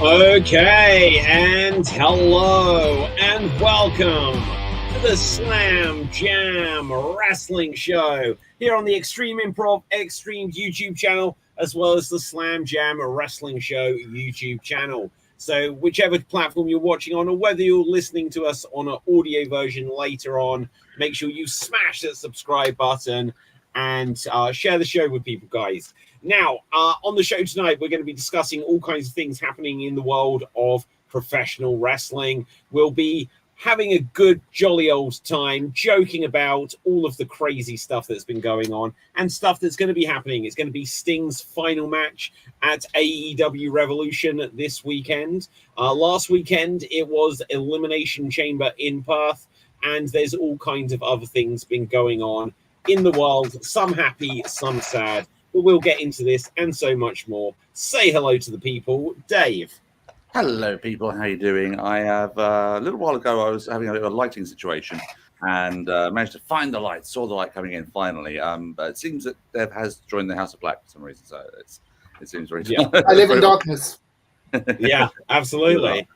Okay, and hello, and welcome to the Slam Jam Wrestling Show here on the Extreme Improv Extreme YouTube channel, as well as the Slam Jam Wrestling Show YouTube channel. So whichever platform you're watching on, or whether you're listening to us on an audio version later on, make sure you smash that subscribe button and share the show with people, guys. Now, on the show tonight, we're going to be discussing all kinds of things happening in the world of professional wrestling. We'll be having a good, jolly old time, joking about all of the crazy stuff that's been going on and stuff that's going to be happening. It's going to be Sting's final match at AEW Revolution this weekend. Last weekend, it was Elimination Chamber in Perth, and there's all kinds of other things been going on in the world, some happy, some sad. But we'll get into this and so much more. Say hello to the people. Dave. Hello, people. How you doing? I have a little while ago, I was having a bit of a lighting situation and managed to find the light, saw the light coming in finally. But it seems that Dev has joined the House of Black for some reason. So it seems very... Yeah. I live in darkness. Yeah, absolutely.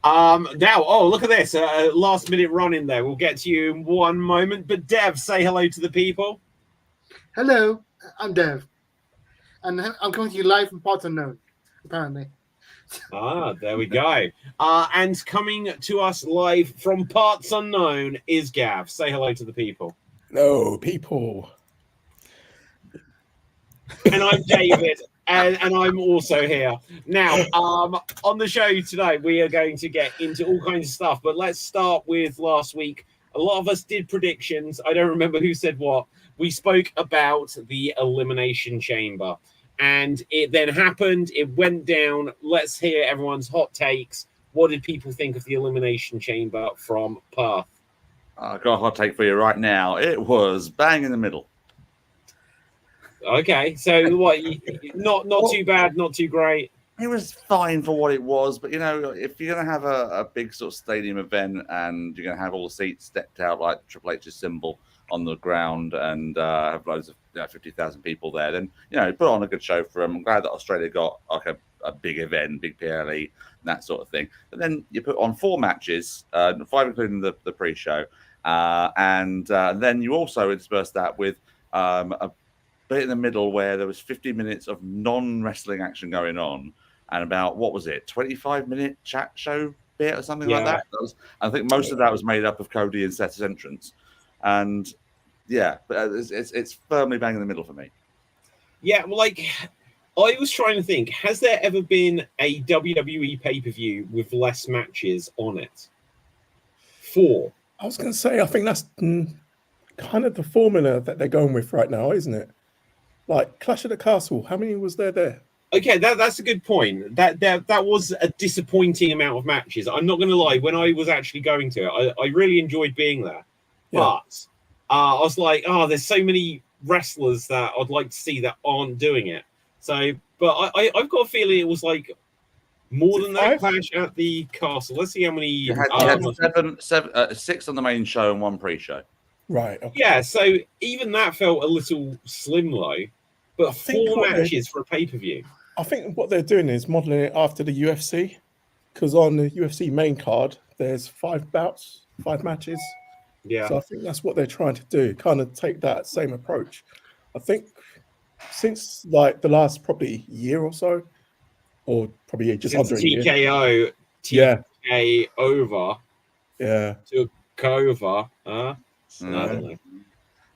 Now, look at this. Last minute run in there. We'll get to you in one moment. But Dev, say hello to the people. Hello, I'm Dev. And I'm coming to you live from parts unknown, apparently. There we go. And coming to us live from parts unknown is Gav. Say hello to the people. Hello, people. And I'm David, and I'm also here. Now, on the show today, we are going to get into all kinds of stuff, but let's start with last week. A lot of us did predictions. I don't remember who said what. We spoke about the Elimination Chamber, and it then happened. It went down. Let's hear everyone's hot takes. What did people think of the Elimination Chamber from Perth? I've got a hot take for you right now. It was bang in the middle. Okay, so what? Not too bad, not too great. It was fine for what it was, but you know, if you're going to have a big sort of stadium event and you're going to have all the seats decked out like Triple H's symbol on the ground and have loads of 50,000 people there, then put on a good show for them. I'm glad that Australia got like a big event, big PLE, that sort of thing. But then you put on 4 matches, 5 including the pre-show, and then you also intersperse that with a bit in the middle where there was 50 minutes of non-wrestling action going on, and about 25-minute chat show bit or something like that. I think most of that was made up of Cody and Seth's entrance. And but it's firmly bang in the middle for me. Yeah, well, I was trying to think, has there ever been a WWE pay-per-view with less matches on it? 4. I was going to say, I think that's kind of the formula that they're going with right now, isn't it? Like Clash of the Castle, how many was there? Okay, that's a good point. That was a disappointing amount of matches. I'm not going to lie, when I was actually going to it, I really enjoyed being there. Yeah. But I was like, there's so many wrestlers that I'd like to see that aren't doing it. So, but I've got a feeling it was like more than that Clash at the Castle. Let's see how many. You had 6 on the main show and 1 pre-show. Right. Okay. Yeah, so even that felt a little slim low, but 4 matches for a pay-per-view. I think what they're doing is modeling it after the UFC, because on the UFC main card, there's 5 bouts, 5 matches. Yeah. So I think that's what they're trying to do, kind of take that same approach. I think since like the last probably year or so, or probably just since under TKO, a year. TK over. Yeah. Took over. I don't know.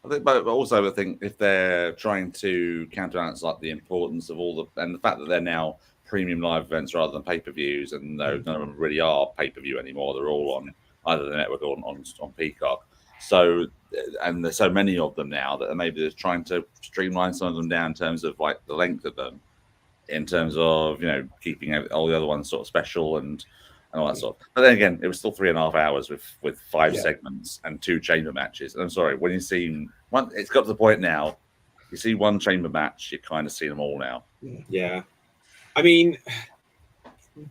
But also I think if they're trying to counterbalance like the importance of all and the fact that they're now premium live events rather than pay-per-views, and none of them really are pay-per-view anymore. They're all on either the network or on Peacock. So, and there's so many of them now that maybe they're trying to streamline some of them down in terms of like the length of them, in terms of keeping all the other ones sort of special and all that sort. But then again, it was still 3.5 hours with 5 segments and 2 chamber matches. And I'm sorry, when you see one, it's got to the point now. You see one chamber match, you kind of see them all now. Yeah, I mean.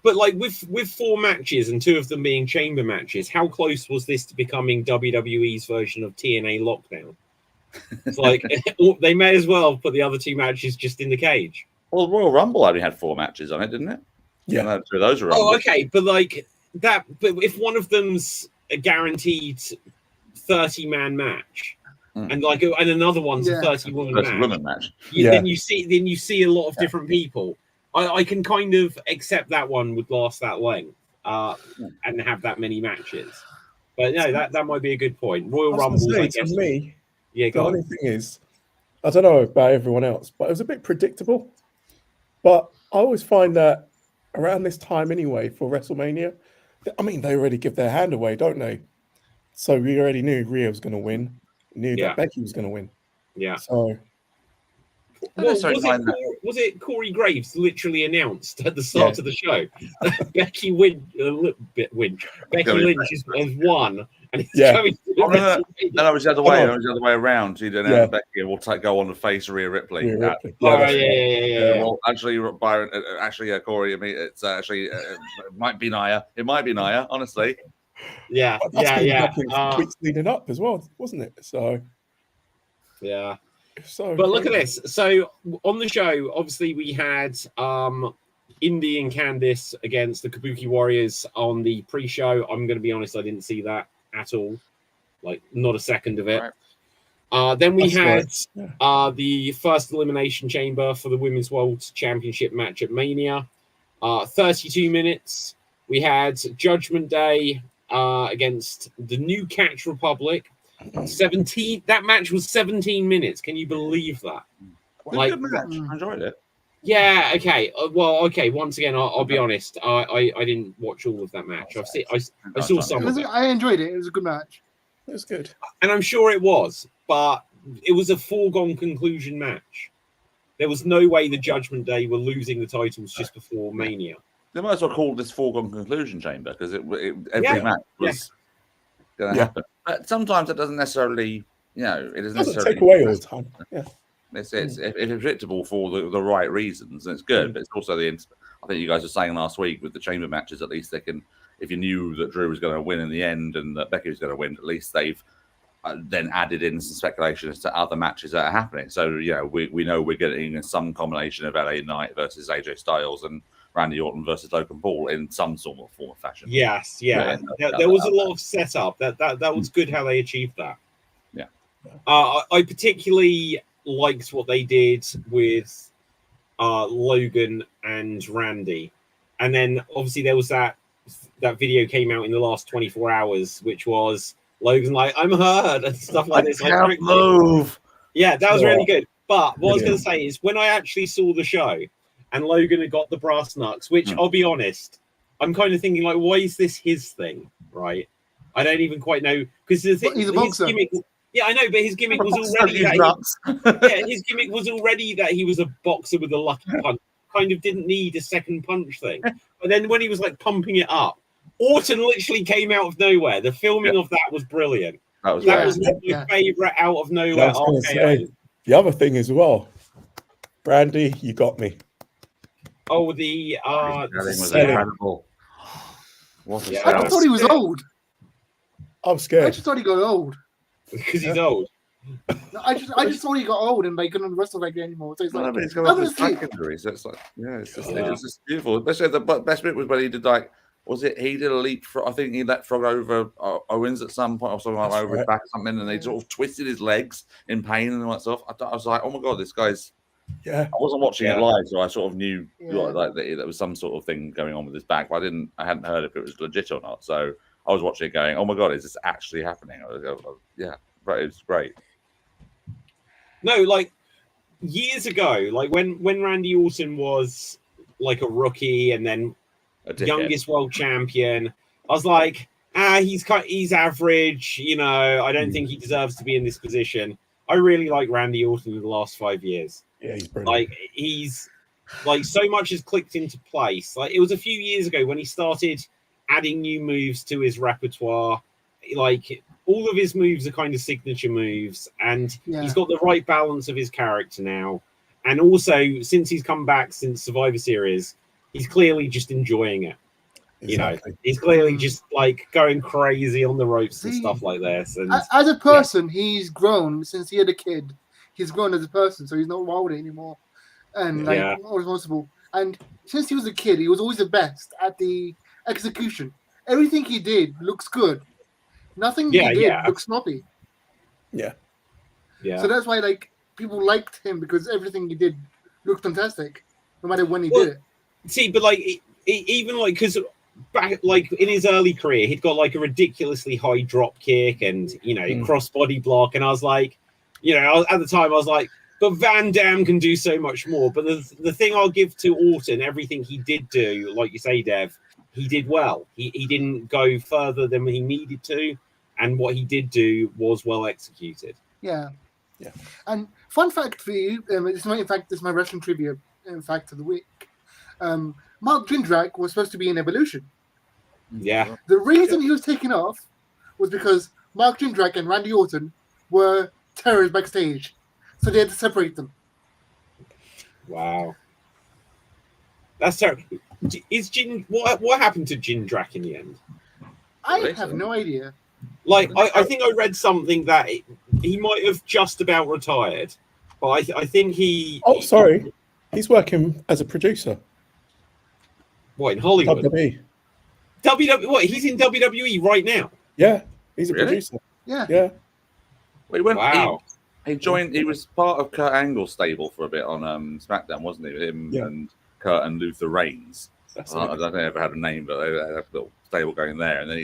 But like with 4 matches and 2 of them being chamber matches, how close was this to becoming WWE's version of TNA Lockdown? It's like they may as well put the other 2 matches just in the cage. Well, Royal Rumble only had 4 matches on it, didn't it? Yeah. No, two of those are Oh, on. okay, but like that. But if one of them's a guaranteed 30-man match, and another one's a 30-woman match, women match. then you see a lot of different people. I can kind of accept that one would last that length and have that many matches. But no, that might be a good point. Royal Rumbles, I guess. To me, yeah, the only thing is, I don't know about everyone else, but it was a bit predictable. But I always find that around this time anyway for WrestleMania, I mean, they already give their hand away, don't they? So we already knew Rhea was going to win, knew that Becky was going to win. Yeah. So, well, was it Corey Graves literally announced at the start of the show that Becky Lynch has won, and it's going to no, it was the other way. It was the other way around. She'd announced Becky will go on to face Rhea Ripley. Well, actually, Byron, Corey, I mean, it's actually it might be Nia. It might be Nia, honestly. Yeah. Weeks leading up as well, wasn't it? So, yeah. But look at this. So on the show, obviously we had Indy and Candice against the Kabuki Warriors on the pre-show. I'm going to be honest, I didn't see that at all. Like, not a second of it. Right. Then we had the first Elimination Chamber for the Women's World Championship match at Mania. 32 minutes. We had Judgment Day against the New Catch Republic. 17. That match was 17 minutes. Can you believe that? Like, good match. I enjoyed it. Yeah. Okay. Okay. Once again, I'll be honest. I didn't watch all of that match. I saw some of it. I enjoyed it. It was a good match. It was good, and I'm sure it was. But it was a foregone conclusion match. There was no way the Judgment Day were losing the titles just before Mania. They might as well call this foregone conclusion chamber because every match was going to happen. But sometimes it doesn't necessarily, it doesn't necessarily take away all the time. Yeah, it's predictable for the right reasons, and it's good. But it's also I think you guys were saying last week with the chamber matches, at least they can, if you knew that Drew was going to win in the end and that Becky was going to win, at least they've then added in some speculation as to other matches that are happening. So we know we're getting some combination of LA Knight versus AJ Styles and Randy Orton versus Logan Paul in some sort of form of fashion. Yes, yeah. There was a lot of setup. That was good how they achieved that. Yeah. I particularly liked what they did with Logan and Randy. And then obviously there was that video came out in the last 24 hours, which was Logan like, I'm hurt and stuff like this. I can't move. Yeah, that was really good. But what I was going to say is when I actually saw the show, and Logan had got the brass knucks, which I'll be honest, I'm kind of thinking like, why is this his thing, right? I don't even quite know because his gimmick. Yeah, I know, but his gimmick was already his gimmick was already that he was a boxer with a lucky punch. Kind of didn't need a second punch thing. But then when he was like pumping it up, Orton literally came out of nowhere. The filming of that was brilliant. That was my favorite out of nowhere. The other thing as well, Brandy, you got me. Oh, the was incredible. I thought he was old. I'm scared. I just thought he got old. Because he's old. I just thought he got old and they couldn't wrestle like that anymore. So it's like, he's got this back injury. So it's like, it was just beautiful. Especially the best bit was when he did he did a leap I think he leapfrog over Owens at some point or something like over his back or something, and they sort of twisted his legs in pain and all that stuff. I was like, oh my god, this guy's. Yeah, I wasn't watching it live, so I sort of knew like that there was some sort of thing going on with his back, but I hadn't heard if it was legit or not. So I was watching it, going, "Oh my god, is this actually happening?" But it was great. No, like years ago, like when Randy Orton was like a rookie and then youngest world champion, I was like, he's average. I don't think he deserves to be in this position. I really like Randy Orton in the last 5 years. Yeah, he's brilliant. He's so much has clicked into place. Like it was a few years ago when he started adding new moves to his repertoire. Like all of his moves are kind of signature moves, and he's got the right balance of his character now. And also, since he's come back since Survivor Series, he's clearly just enjoying it. Exactly. He's clearly just like going crazy on the ropes and stuff like this. And as a person, he's grown since he had a kid. He's grown as a person, so he's not wild anymore and responsible. And since he was a kid, he was always the best at the execution. Everything he did looks good. Nothing he did looks sloppy. Yeah. So that's why like people liked him because everything he did looked fantastic, no matter when he did it. See, but like even like because back like in his early career, he'd got like a ridiculously high drop kick and crossbody block, and I was like, at the time I was like, but Van Dam can do so much more. But the thing I'll give to Orton, everything he did do, like you say, Dev, he did well. He didn't go further than he needed to, and what he did do was well executed. Yeah. And fun fact for you, this is my wrestling trivia fact of the week. Mark Jindrak was supposed to be in Evolution. Yeah. The reason he was taken off was because Mark Jindrak and Randy Orton were terrors backstage, so they had to separate them. Wow. That's terrible. What happened to Jindrak in the end? I have no idea. Like, I think I read something that he might have just about retired, but I think he... Oh, sorry. He's working as a producer. What, in Hollywood? WWE. What, he's in WWE right now? Yeah, he's a producer. Yeah. Well, he joined, he was part of Kurt Angle's stable for a bit on SmackDown, wasn't he? Him and Kurt and Luther Reigns. I don't think they ever had a name, but they had a little stable going there. And then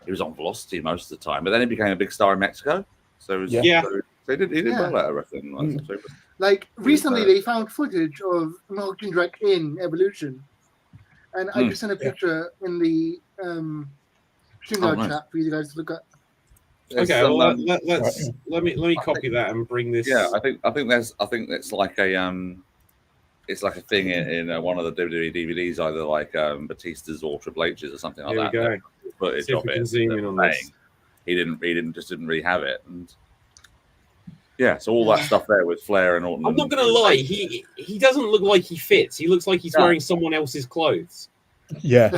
he was on Velocity most of the time, but then he became a big star in Mexico. So he did well at everything. Like recently, they found footage of Mark Jindrak in Evolution, and I just sent a picture in the Shingo chat for you guys to look at. Okay, well, let me copy that and bring this. Yeah, I think it's like a it's like a thing in one of the WWE DVDs, either like Batista's or Triple H's or something like that. There we go. Footage of it. Zoom in on this. He didn't really have it, and so all that stuff there with Flair and Orton. I'm not gonna lie, he doesn't look like he fits. He looks like he's wearing someone else's clothes. Yeah,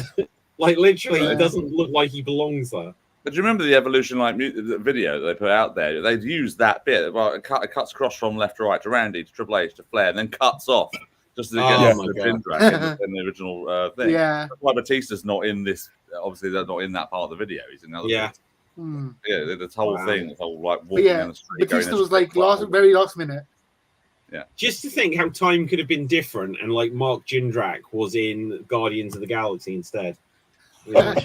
like literally, he doesn't look like he belongs there. But do you remember the Evolution the video that they put out there? They'd used that bit. Well, it cuts across from left to right to Randy to Triple H to Flair, and then cuts off just to get the Jindrak in the original thing. Yeah, that's why Batista's not in this. Obviously, they're not in that part of the video. He's in other bits. This whole thing, this whole like walking down the street. Batista was like very last minute. Yeah, just to think how time could have been different, and like Mark Jindrak was in Guardians of the Galaxy instead. Time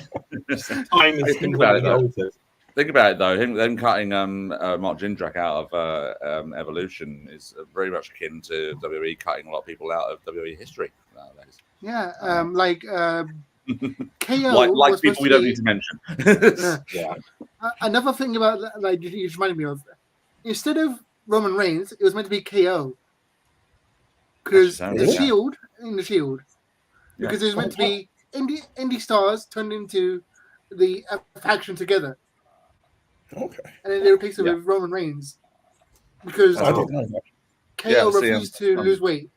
is completely altered. Think about it though. Them cutting Mark Jindrak out of Evolution is very much akin to WWE cutting a lot of people out of WWE history nowadays. Yeah, like KO, like people we don't need to mention. Another thing about like you just reminded me of, instead of Roman Reigns, it was meant to be KO because the Shield because it was meant to be indie stars turned into the faction together. Okay. And then they replaced it with Roman Reigns because I didn't know that. KO refused to lose weight.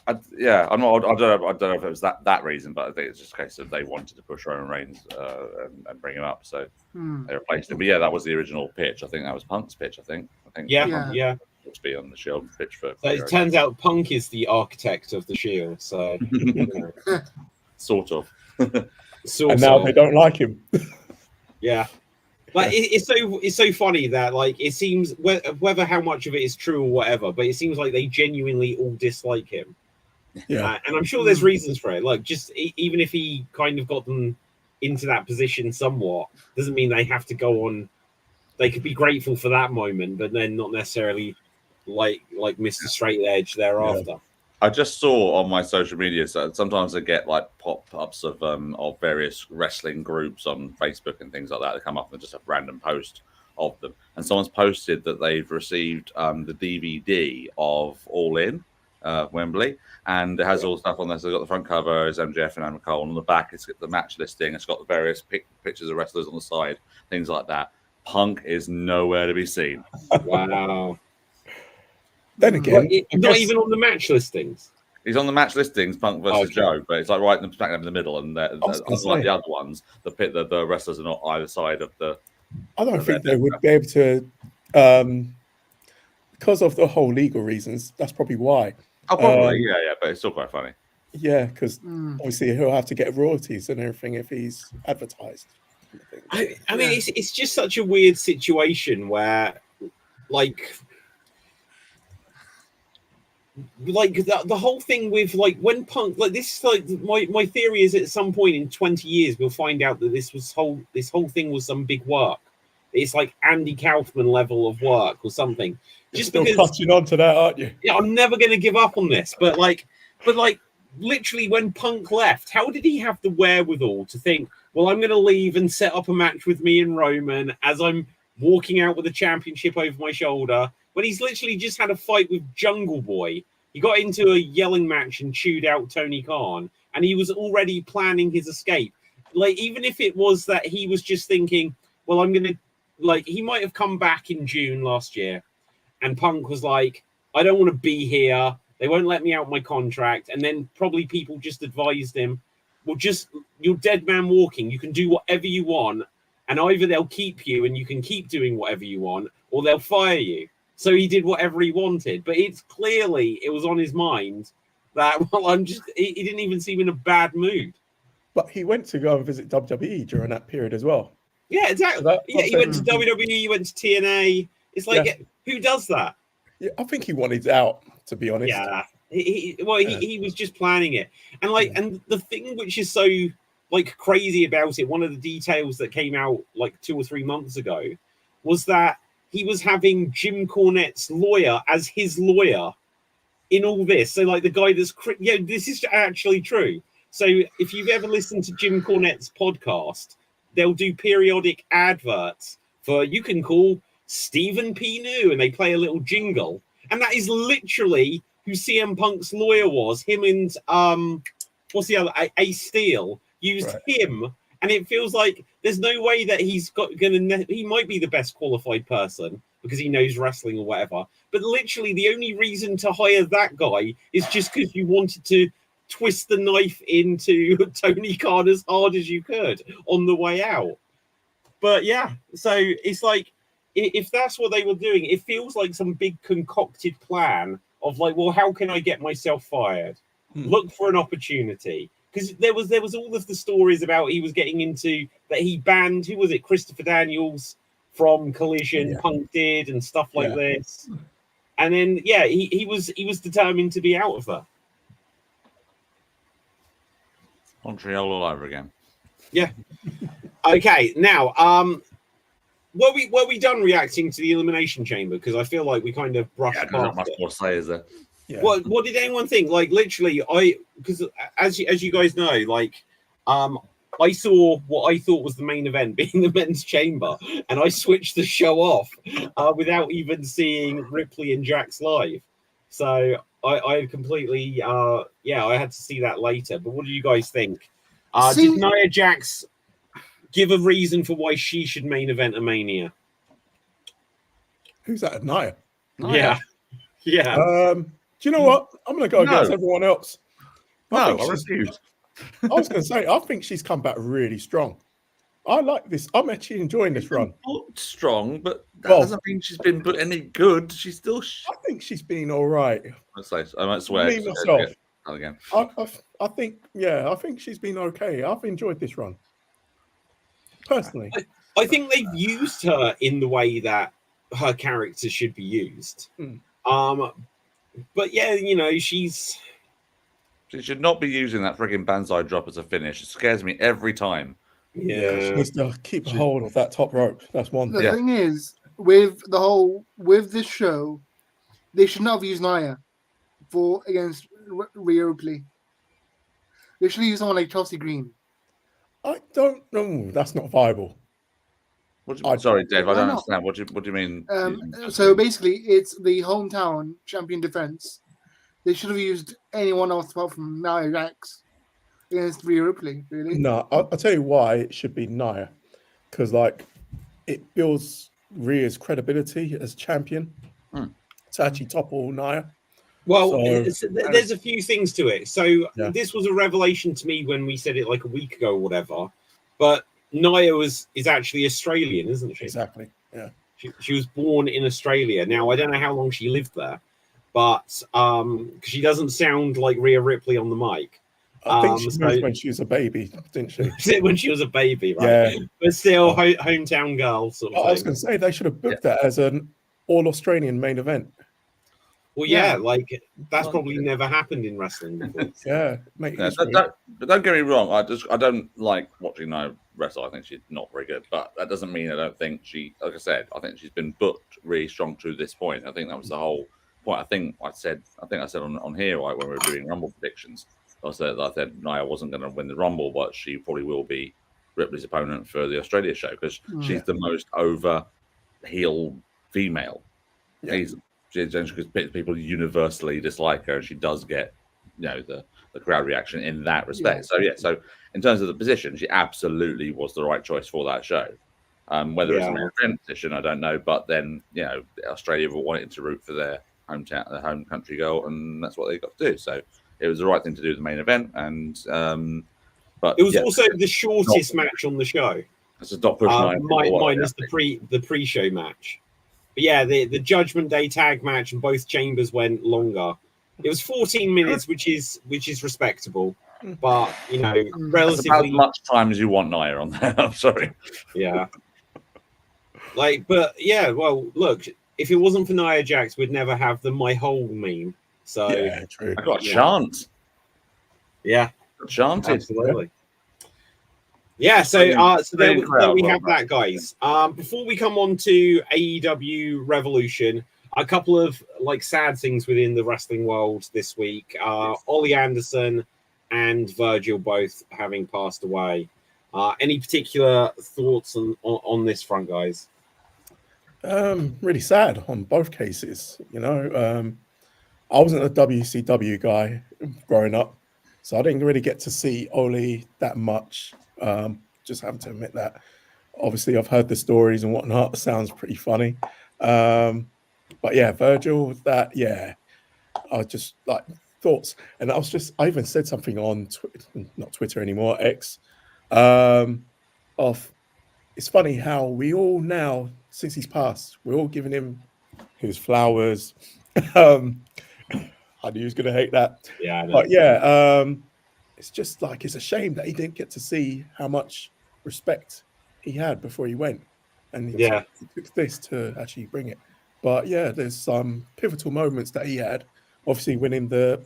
I don't know if it was that reason, but I think it's just a case of they wanted to push Roman Reigns and bring him up, so they replaced him. But that was the original pitch. I think that was Punk's pitch. I think. Yeah. To be on the Shield pitch for. So it turns out Punk is the architect of the Shield. So sort of. And now they don't like him. Yeah. Like it's so funny that like it seems whether how much of it is true or whatever, but it seems like they genuinely all dislike him. Yeah, and I'm sure there's reasons for it. Like just even if he kind of got them into that position somewhat, doesn't mean they have to go on. They could be grateful for that moment, but then not necessarily like Mr. Straight Edge thereafter. Yeah. I just saw on my social media, so sometimes I get like pop-ups of various wrestling groups on Facebook and things like that. They come up and just a random post of them. And someone's posted that they've received the DVD of All In Wembley, and it has all the stuff on there. So they've got the front cover is MJF and Adam Cole, and on the back it's got the match listing. It's got the various pictures of wrestlers on the side, things like that. Punk is nowhere to be seen. Wow. Then again, not even on the match listings. He's on the match listings, Punk versus Joe, but it's like right in the middle, and unlike the other ones, the wrestlers are not either side of the. I don't think they would be able to, because of the whole legal reasons. That's probably why. Oh, probably, yeah, but it's still quite funny. Yeah, because obviously he'll have to get royalties and everything if he's advertised. I mean, it's just such a weird situation where, like the whole thing with like when Punk, like this is like my theory is at some point in 20 years we'll find out that this whole thing was some big work. It's like Andy Kaufman level of work or something. You're still clutching on to that, aren't you? Yeah, I'm never going to give up on this. But literally when Punk left, how did he have the wherewithal to think, well, I'm going to leave and set up a match with me and Roman as I'm walking out with a championship over my shoulder, when he's literally just had a fight with Jungle Boy. He got into a yelling match and chewed out Tony Khan, and he was already planning his escape. Like, even if it was that he was just thinking, well, I'm going to, like, he might have come back in June last year, and Punk was like, I don't want to be here. They won't let me out my contract. And then probably people just advised him, well, just, you're dead man walking. You can do whatever you want. And either they'll keep you and you can keep doing whatever you want, or they'll fire you. So he did whatever he wanted. But it's clearly, it was on his mind that, well, he didn't even seem in a bad mood. But he went to go and visit WWE during that period as well. Yeah, exactly. So he went to WWE, he went to TNA. It's like, who does that? Yeah, I think he wanted out, to be honest. Yeah. He was just planning it. And and the thing which is so like crazy about it, one of the details that came out like 2 or 3 months ago was that he was having Jim Cornette's lawyer as his lawyer in all this. So like the guy that's this is actually true. So if you've ever listened to Jim Cornette's podcast, they'll do periodic adverts for, you can call Stephen P. New, and they play a little jingle. And that is literally who CM Punk's lawyer was. Him and what's the other, Ace Steel used him, and it feels like there's no way that he might be the best qualified person because he knows wrestling or whatever, but literally the only reason to hire that guy is just because you wanted to twist the knife into Tony Khan as hard as you could on the way out. But yeah, so it's like, if that's what they were doing, it feels like some big concocted plan of like, well, how can I get myself fired? Look for an opportunity. Because there was all of the stories about he was getting into that he banned, who was it, Christopher Daniels from Collision, Punk did, and stuff like this. And then he was determined to be out of that. Montreal all over again. Yeah. Okay, now were we done reacting to the Elimination Chamber? Because I feel like we kind of brushed past not much it. more to say, is there? Yeah. What did anyone think? Like, literally, because as you guys know, like, I saw what I thought was the main event being the men's chamber, and I switched the show off without even seeing Ripley and Jax live. So I completely, I had to see that later. But what do you guys think? Did Nia Jax give a reason for why she should main event a Mania? Who's that? Nia? Yeah. Yeah. Do you know what? I'm going to go against everyone else. I refuse. I was going to say, I think she's come back really strong. I like this. I'm actually enjoying this run. Strong, but that doesn't mean she's been any good. She's still. I think she's been all right. I might swear. Me myself. Again. I think she's been okay. I've enjoyed this run. Personally. I think they've used her in the way that her character should be used. But yeah, you know, she should not be using that frigging Banzai drop as a finish. It scares me every time. Yeah, she needs to keep a hold of that top rope. That's one thing. The thing is, with this show, they should not have used Nia against Rhea Ripley. They should use someone like Chelsea Green. I don't know. That's not viable. Sorry, Dave. I don't understand. What do you mean? So basically, it's the hometown champion defense. They should have used anyone else apart from Nia Jax against Rhea Ripley. Really? No, I'll tell you why it should be Nia, because like it builds Rhea's credibility as champion to actually topple Nia. Well, there's a few things to it. So this was a revelation to me when we said it like a week ago or whatever. But Nia is actually Australian, isn't she? Exactly. Yeah. She was born in Australia. Now I don't know how long she lived there, but because she doesn't sound like Rhea Ripley on the mic. I think she moved when she was a baby, didn't she? When she was a baby, right? Yeah. But still, hometown girl sort of thing. I was going to say they should have booked that as an all-Australian main event. Well, yeah, like that's probably never happened in wrestling before. But don't get me wrong. I don't like watching Nia wrestle. I think she's not very good, but that doesn't mean I don't think she. Like I said, I think she's been booked really strong to this point. I think that was the whole point. I think I said on here when we were doing Rumble predictions. I said Nia wasn't going to win the Rumble, but she probably will be Ripley's opponent for the Australia show because she's the most over heel female. Yeah. Because people universally dislike her, and she does get, the crowd reaction in that respect. Yeah. So in terms of the position, she absolutely was the right choice for that show. Whether it's a main event position, I don't know. But then, Australia were wanting to root for their home country girl, and that's what they got to do. So it was the right thing to do the main event, and but it was also the shortest match on the show. That's a dot push minus the pre-show match. But yeah, the Judgment Day tag match and both chambers went longer. It was 14 minutes, which is respectable, but relatively about as much time as you want Nia on there. I'm sorry. Yeah. But yeah, well, look, if it wasn't for Nia Jax, we'd never have the My Whole meme. So yeah, true. I got a chant. Yeah, chanted. Absolutely. Yeah, so there we have that, guys. Before we come on to AEW Revolution, a couple of sad things within the wrestling world this week. Ollie Anderson and Virgil both having passed away. Any particular thoughts on this front, guys? Really sad on both cases. I wasn't a WCW guy growing up, so I didn't really get to see Ollie that much. Just having to admit that. Obviously, I've heard the stories and whatnot. Sounds pretty funny. But yeah, Virgil, I just thoughts. And I even said something on not Twitter anymore, X, it's funny how we all now, since he's passed, we're all giving him his flowers. I knew he was going to hate that. Yeah, I know. But yeah, it's just it's a shame that he didn't get to see how much respect he had before he went. And he took this to actually bring it. But yeah, there's some pivotal moments that he had. Obviously winning the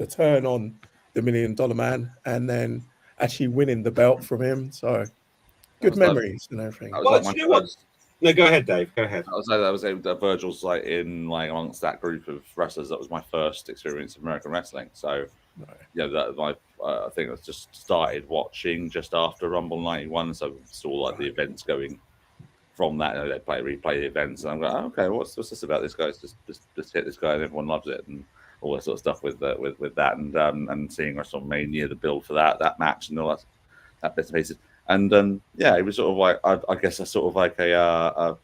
turn on the $1 Million Man and then actually winning the belt from him. So good memories and everything. Well, you know what? No, go ahead, Dave. Go ahead. I was Virgil's amongst that group of wrestlers. That was my first experience of American wrestling. So I think I just started watching just after Rumble 91. So saw the events going from that. They replay the events, and I'm like, okay, what's this about? This guy's just hit this guy, and everyone loves it, and all that sort of stuff with that, and seeing WrestleMania, the build for that match, and all that bits and pieces. And it was sort of I guess a sort of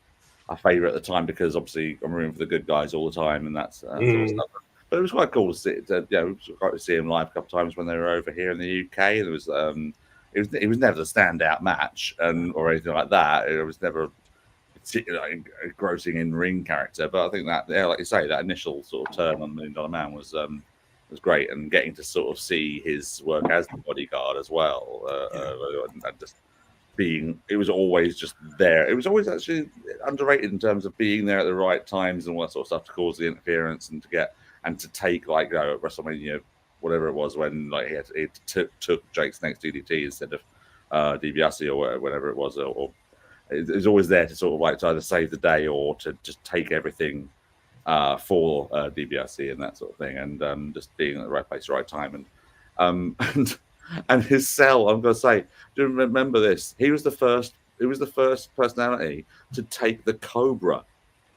a favorite at the time because obviously I'm rooting for the good guys all the time, and that's sort of stuff. But it was quite cool to see. It was great to see him live a couple of times when they were over here in the UK. And it was never the standout match or anything like that. It was never particularly engrossing in ring character. But I think that like you say, that initial sort of turn on $1 Million Man was great, and getting to sort of see his work as the bodyguard as well, and just being, it was always just there. It was always actually underrated in terms of being there at the right times and all that sort of stuff to cause the interference and to take WrestleMania, whatever it was, when he took Jake's next DDT instead of DiBiase or whatever it was, or it was always there to sort of to either save the day or to just take everything for DiBiase and that sort of thing, and just being at the right place, right time, and his cell. I'm going to say, do you remember this? He was the first personality to take the Cobra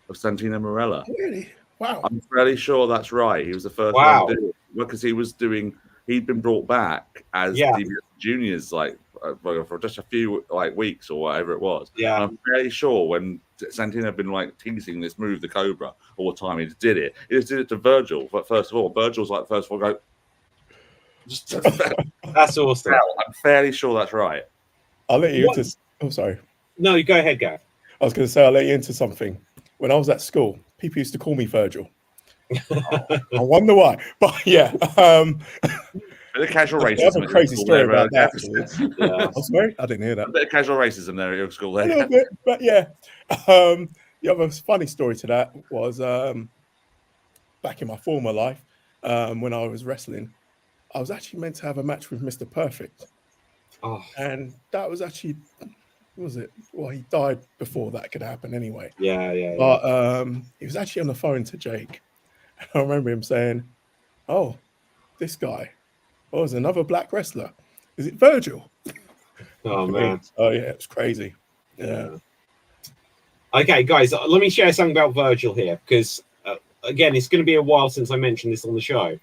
of Santino Marella. Really? Wow. I'm fairly sure that's right. He was the first one to do it because he'd been brought back as DiBiase Junior's for just a few weeks or whatever it was. Yeah. And I'm fairly sure when Santino had been teasing this move, the Cobra, all the time, he just did it. He just did it to Virgil. But first of all, Virgil's first of all, go. That's awesome. I'm fairly sure that's right. I'll let you into. Oh, sorry. No, you go ahead, Gav. I was going to say I'll let you into something. When I was at school, people used to call me Virgil, I wonder why. But yeah, bit of casual I racism. have a crazy story about that. Yeah. I'm sorry, I didn't hear that. A bit of casual racism there at your school A there. little bit, but yeah. The other funny story to that was back in my former life, when I was wrestling, I was actually meant to have a match with Mr. Perfect. Oh, And that was actually, was it? Well, he died before that could happen anyway. yeah. But he was actually on the phone to Jake. And I remember him saying, "Oh, this guy, oh, there's another black wrestler. Is it Virgil?" Oh, man. Oh, yeah, it's crazy. Yeah. Okay, guys, let me share something about Virgil here, because, again, it's going to be a while since I mentioned this on the show,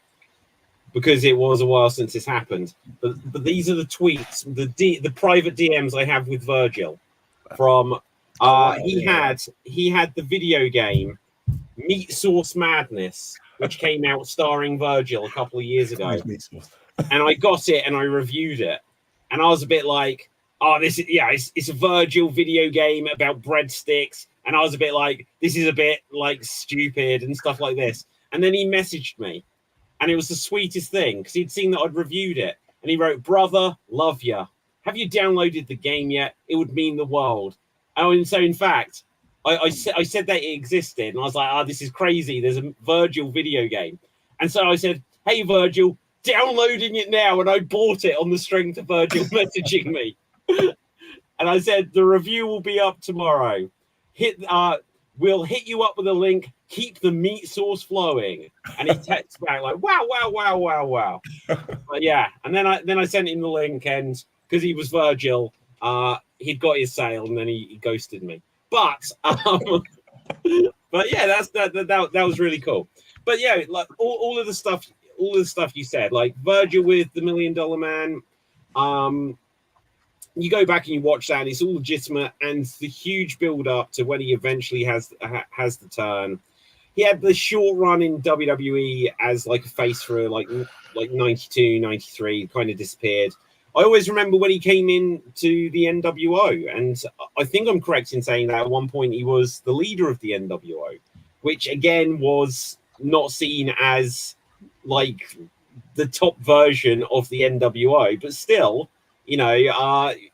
because it was a while since this happened. But these are the tweets, the private DMs I have with Virgil from. He had the video game Meat Sauce Madness, which came out starring Virgil a couple of years ago, and I got it and I reviewed it, and I was a bit like, "Oh, it's a Virgil video game about breadsticks," and I was a bit like, "This is a bit like stupid and stuff like this." And then he messaged me, and it was the sweetest thing because he'd seen that I'd reviewed it, and he wrote, "Brother, love ya. Have you downloaded the game yet? It would mean the world." And so, in fact, I said that it existed, and I was like, this is crazy. There's a Virgil video game. And so I said, "Hey, Virgil, downloading it now." And I bought it on the strength of Virgil messaging me. And I said, "The review will be up tomorrow. We'll hit you up with a link. Keep the meat sauce flowing." And he texts back like, wow. But yeah, and then I sent him the link, and because he was Virgil, he'd got his sale, and then he ghosted me. But yeah, that was really cool. But yeah, like all of the stuff you said, like Virgil with the $1 Million Man. You go back and you watch that, and it's all legitimate, and the huge build up to when he eventually has the turn. He had the short run in WWE as like a face for like 92, 93, kind of disappeared. I always remember when he came in to the NWO, and I think I'm correct in saying that at one point he was the leader of the NWO, which again was not seen as like the top version of the NWO, but still, you know,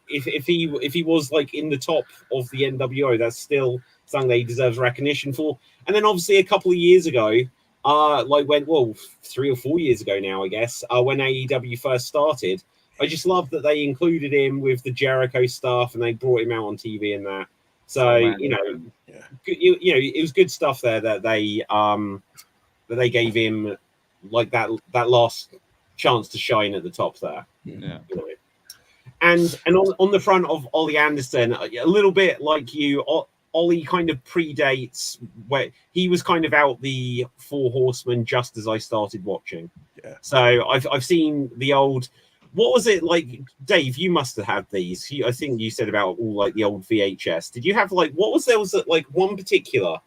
if he was like in the top of the NWO, that's still something that he deserves recognition for. And then obviously a couple of years ago, 3 or 4 years ago now, I guess, when AEW first started, I just love that they included him with the Jericho stuff and they brought him out on TV and that. So, you know, it was good stuff there that they gave him like that last chance to shine at the top there. Yeah. You know? And on the front of Ollie Anderson, a little bit like you, Ollie kind of predates where he was kind of out the Four Horsemen just as I started watching. Yeah. So I've seen the old. What was it like, Dave? You must have had these. I think you said about all like the old VHS. Did you have like what was there was like one particular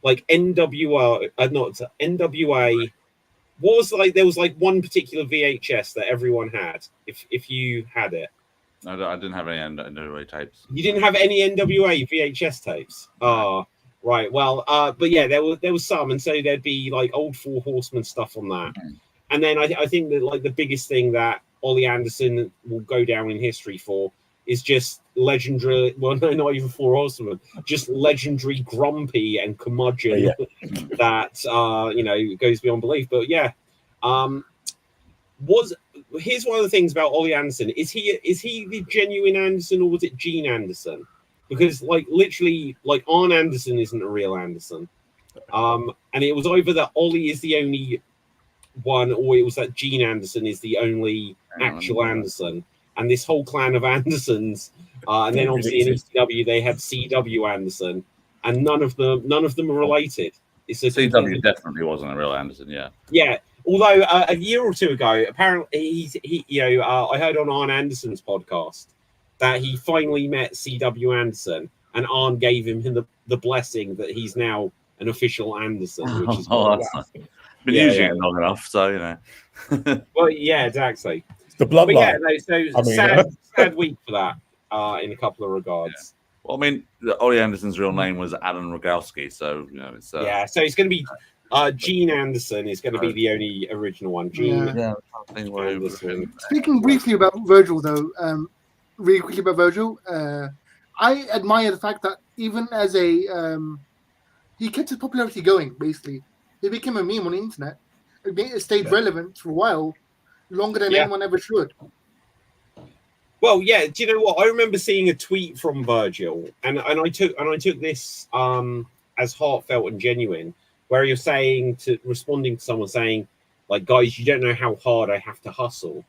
like NWA? Not NWA. What was like there was like one particular VHS that everyone had. If you had it. I didn't have any NWA tapes. You didn't have any NWA VHS tapes? Oh, right. Well, but yeah, there was some, and so there'd be like old Four Horsemen stuff on that. Mm-hmm. And then I think that like the biggest thing that Ollie Anderson will go down in history for is just legendary. Well, no, not even Four Horsemen, just legendary grumpy and curmudgeon that goes beyond belief. But yeah, here's one of the things about Ollie Anderson. Is he the genuine Anderson, or was it Gene Anderson? Because like literally, like Arn Anderson isn't a real Anderson. And it was either that Ollie is the only one, or it was that Gene Anderson is the only actual Anderson. And this whole clan of Andersons, and then obviously in ECW they had CW Anderson, and none of them are related. It's CW definitely wasn't a real Anderson, yeah. Yeah. Although a year or two ago, apparently I heard on Arn Anderson's podcast that he finally met CW Anderson, and Arn gave him the blessing that he's now an official Anderson, which is been using it long enough, so you know. Well, yeah, exactly. It's the bloodline. Yeah, sad week for that in a couple of regards. Yeah. Well, I mean, Ollie Anderson's real name was Alan Rogowski, so you know it's so it's going to be Gene Anderson is going to be the only original one. Gene Anderson. Speaking briefly about Virgil, though, really quickly about Virgil, I admire the fact that even as a he kept his popularity going. Basically, he became a meme on the internet. It stayed relevant for a while, longer than anyone ever should. Well, yeah. Do you know what? I remember seeing a tweet from Virgil, and I took this as heartfelt and genuine, where you're responding to someone saying, like, guys, you don't know how hard I have to hustle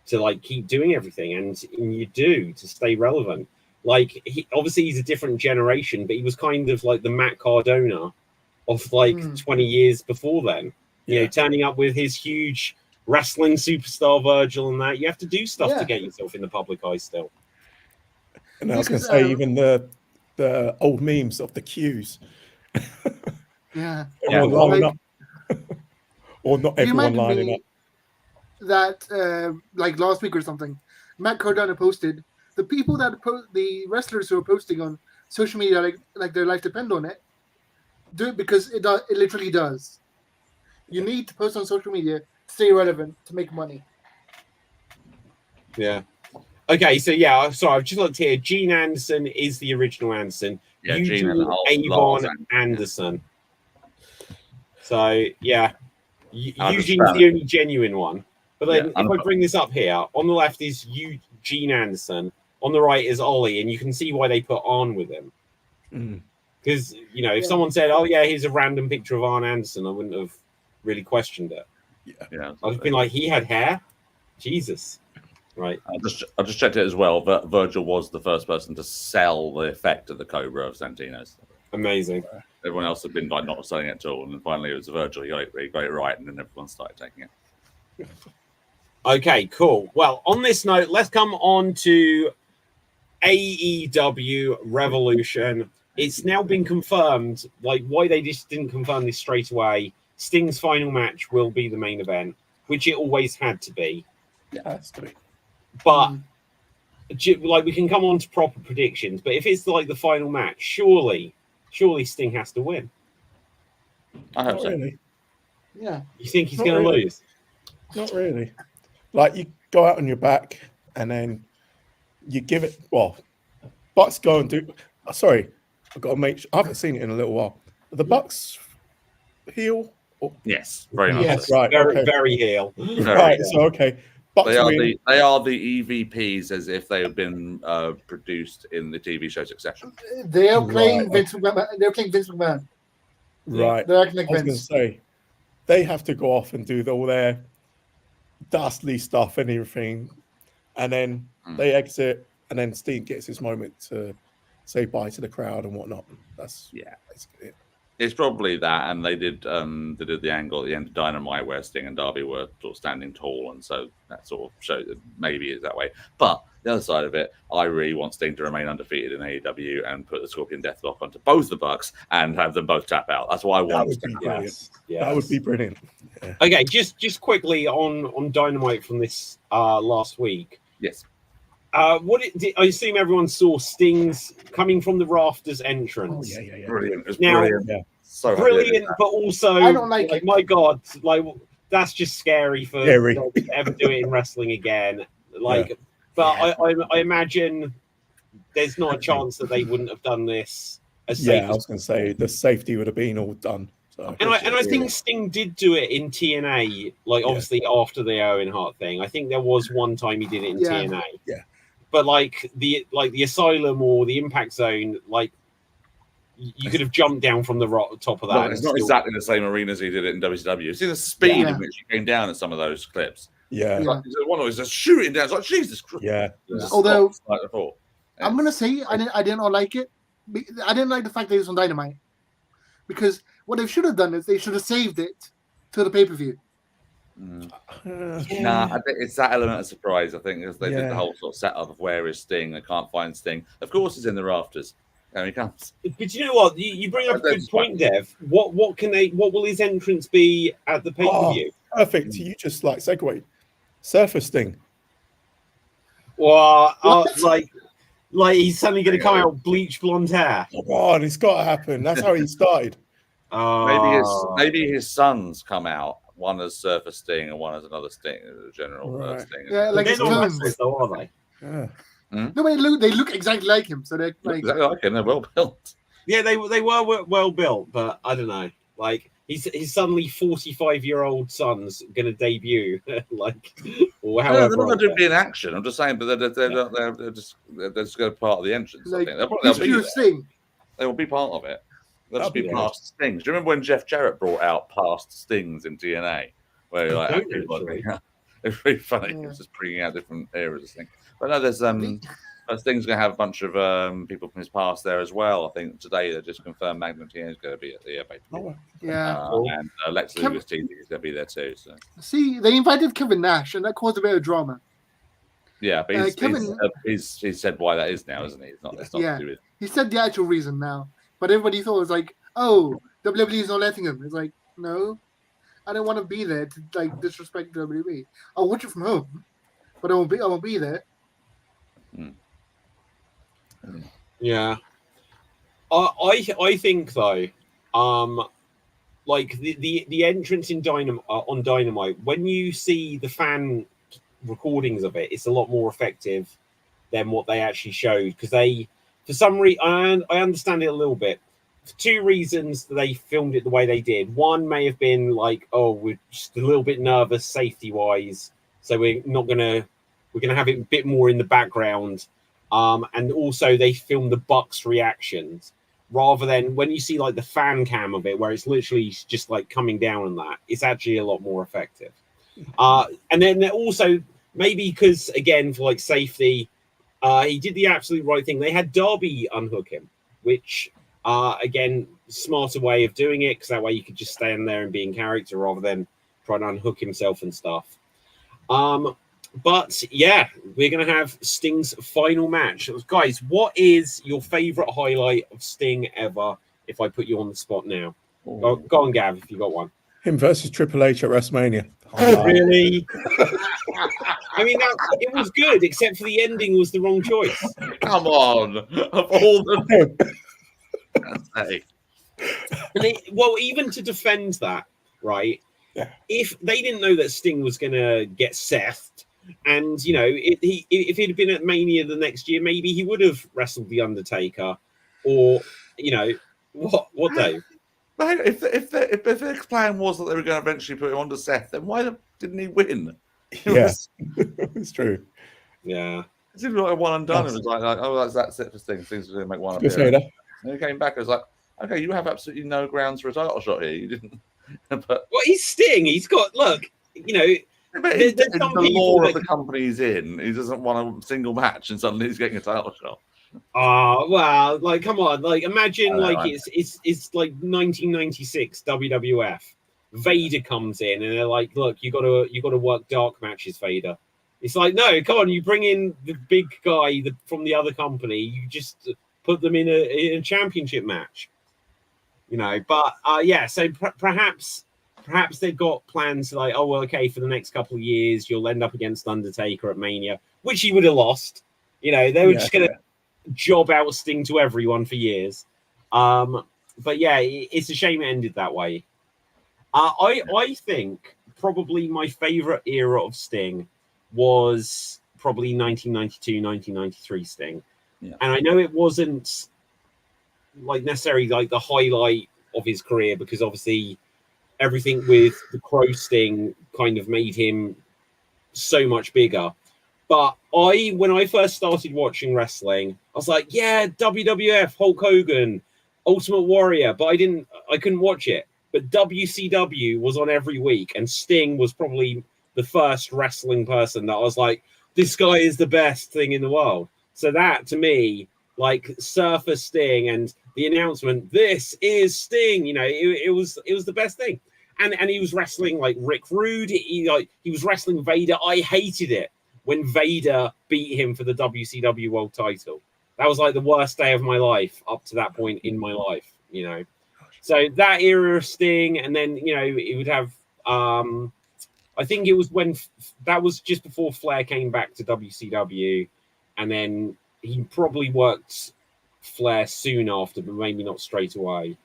to like keep doing everything, and you do to stay relevant. Like, he's a different generation, but he was kind of like the Matt Cardona of like 20 years before then. You know, turning up with his huge wrestling superstar Virgil and that. You have to do stuff to get yourself in the public eye still. And I was going to say, even the old memes of the queues. Everyone lining up. Or not everyone lining up. That, like last week or something, Matt Cardona posted, the people that the wrestlers who are posting on social media, like their life depend on it, do it because it literally does. You need to post on social media to stay relevant, to make money. Yeah. Okay, so sorry, I've just looked here. Gene Anderson is the original Anderson. Yeah, Eugene Avon Anderson. So, yeah. Eugene's the only genuine one. But then if I bring this up here, on the left is Gene Anderson. On the right is Ollie, and you can see why they put on with him. Because, you know, if someone said, oh, yeah, here's a random picture of Arn Anderson, I wouldn't have really questioned it. I'd have been like, he had hair? Jesus. Right. I just checked it as well, but Virgil was the first person to sell the effect of the Cobra of Santino's. Amazing. Everyone else had been like not selling it at all, and then finally it was Virgil. He got it right, and then everyone started taking it. Okay, cool. Well, on this note, let's come on to AEW Revolution. It's now been confirmed, like why they just didn't confirm this straight away. Sting's final match will be the main event, which it always had to be. Yeah, that's to be. But like we can come on to proper predictions, but if it's like the final match, surely Sting has to win. I hope so. Really. Yeah. You think he's going to lose? Not really. Like, you go out on your back and then you give it. Well, Bucks go and do. Sorry, I've got to make sure. I haven't seen it in a little while. Are the Bucks heel? Yes, very much. Yes, right. Very heel. Right. So okay. They are the EVPs as if they have been produced in the TV show Succession. They are playing Vince McMahon. They're playing Vince McMahon. Right. They're acting like I was going to say, they have to go off and do all their dastly stuff and everything, and then they exit, and then Sting gets his moment to say bye to the crowd and whatnot. That's basically it. It's probably that, and they did the angle at the end of Dynamite where Sting and Darby were sort of standing tall, and so that sort of shows that maybe it's that way. But the other side of it, I really want Sting to remain undefeated in AEW and put the Scorpion Deathlock onto both the Bucks and have them both tap out. That's what I want. That would be brilliant. Yeah. Okay, just quickly on Dynamite from this last week. Yes. I assume everyone saw Sting's coming from the rafters entrance. Oh, yeah. Brilliant. It's now, brilliant. Yeah. So brilliant, but also I don't like it. My God, like that's just scary for to ever do it in wrestling again. Like, but I imagine there's not a chance that they wouldn't have done this as safe. I was going to say the safety would have been all done. So. And I think Sting did do it in TNA, like obviously after the Owen Hart thing. I think there was one time he did it in TNA. Yeah. But like the Asylum or the Impact Zone, like you could have jumped down from the top of that. No, it's not exactly the same arena as he did it in WCW. See the speed in which he came down at some of those clips. Yeah. Like, one of them just shooting down. It's like, Jesus Christ. Yeah. Although I'm gonna say I did not like it. I didn't like the fact that it was on Dynamite, because what they should have done is they should have saved it to the pay-per-view. Nah, I think it's that element of surprise. I think, because they did the whole sort of setup of where is Sting. They can't find Sting. Of course, he's in the rafters. There he comes. But you know what? You bring up a good point, Dev. What will his entrance be at the pay-per-view? Perfect. You just like segue. Surfer Sting. Well, like he's suddenly going to come out bleach blonde hair. Come on, it's got to happen. That's how he started. Maybe his sons come out, one as Surfer Sting and one as another Sting, a general Sting. Yeah, like they're it's not clones. wrestlers, though, are they? Yeah. No, they look exactly like him. So they're like Exactly like him. They're well built. Yeah, they were well built, but I don't know. Like his suddenly 45-year-old son's going to debut, like or however. No, they're not going to be in action. I'm just saying, but they're just going to be part of the entrance. like I think history they'll of Sting. They will be part of it. They'll just That'd be be past Stings. Do you remember when Jeff Jarrett brought out past Stings in TNA? Where you're like, it's really funny. Yeah. It's just bringing out different eras of things. But no, there's Sting's going to have a bunch of people from his past there as well. I think today they just confirmed Magnum TA is going to be at the pay-per-view. And Lex Luger TV is going to be there too. So see, they invited Kevin Nash, and that caused a bit of drama. Yeah, but he's said why that is now, isn't he? It's not to do with. He said the actual reason now, but everybody thought it was like, oh, WWE is not letting him. It's like, no, I don't want to be there to like disrespect WWE. I'll watch it from home, but I won't be there. Yeah, I think though, like the entrance in on Dynamite, when you see the fan recordings of it, it's a lot more effective than what they actually showed, because they, for some reason, I understand it a little bit. For two reasons that they filmed it the way they did. One may have been like, oh, we're just a little bit nervous safety wise, so we're gonna have it a bit more in the background. And also they filmed the Bucks reactions rather than when you see like the fan cam of it, where it's literally just like coming down on that. It's actually a lot more effective. And then also maybe because again for like safety, he did the absolute right thing. They had Darby unhook him, which again, smarter way of doing it, because that way you could just stand there and be in character rather than trying to unhook himself and stuff. But yeah, we're going to have Sting's final match. Guys, what is your favorite highlight of Sting ever, if I put you on the spot now? Go on, Gav, if you got one. Him versus Triple H at WrestleMania. Really? I mean, it was good, except for the ending was the wrong choice. Come on. Of all the... Well, even to defend that, right? Yeah. If they didn't know that Sting was going to get Seth, and you know, if he'd been at Mania the next year, maybe he would have wrestled the Undertaker, or you know, what Dave? If the plan was that they were going to eventually put him onto Seth, then why didn't he win? Yes, it's true. Yeah, it seemed like a one and done. It was like, oh, that's it for Sting. Sting's going to make one Good appearance. And he came back. I was like, okay, you have absolutely no grounds for a title shot here. You didn't. But well, he's Sting. He's got you know. But there's some the law of the company he's in. He doesn't want a single match, and suddenly he's getting a title shot. Oh well, like come on, like imagine it's like 1996 WWF. Vader comes in and they're like, look, you gotta work dark matches, Vader. It's like, no, come on, you bring in the big guy from the other company, you just put them in a championship match, you know. But yeah, so perhaps they've got plans like, oh well, okay, for the next couple of years you'll end up against Undertaker at Mania, which he would have lost. You know, they were just gonna job out Sting to everyone for years. But yeah, it's a shame it ended that way. I think probably my favorite era of Sting was probably 1992, 1993 Sting. Yeah. And I know it wasn't like necessarily like the highlight of his career, because obviously everything with the Crow Sting kind of made him so much bigger. But when I first started watching wrestling, I was like, yeah, WWF, Hulk Hogan, Ultimate Warrior, but I couldn't watch it. But WCW was on every week, and Sting was probably the first wrestling person that I was like, this guy is the best thing in the world. So that, to me, like Surfer Sting and the announcement, this is Sting, you know, it was the best thing. And he was wrestling like Rick Rude. He was wrestling Vader. I hated it when Vader beat him for the WCW World Title. That was like the worst day of my life up to that point in my life, you know. So that era of Sting, and then, you know, he would have, I think it was when that was just before Flair came back to WCW, and then he probably worked Flair soon after, but maybe not straight away.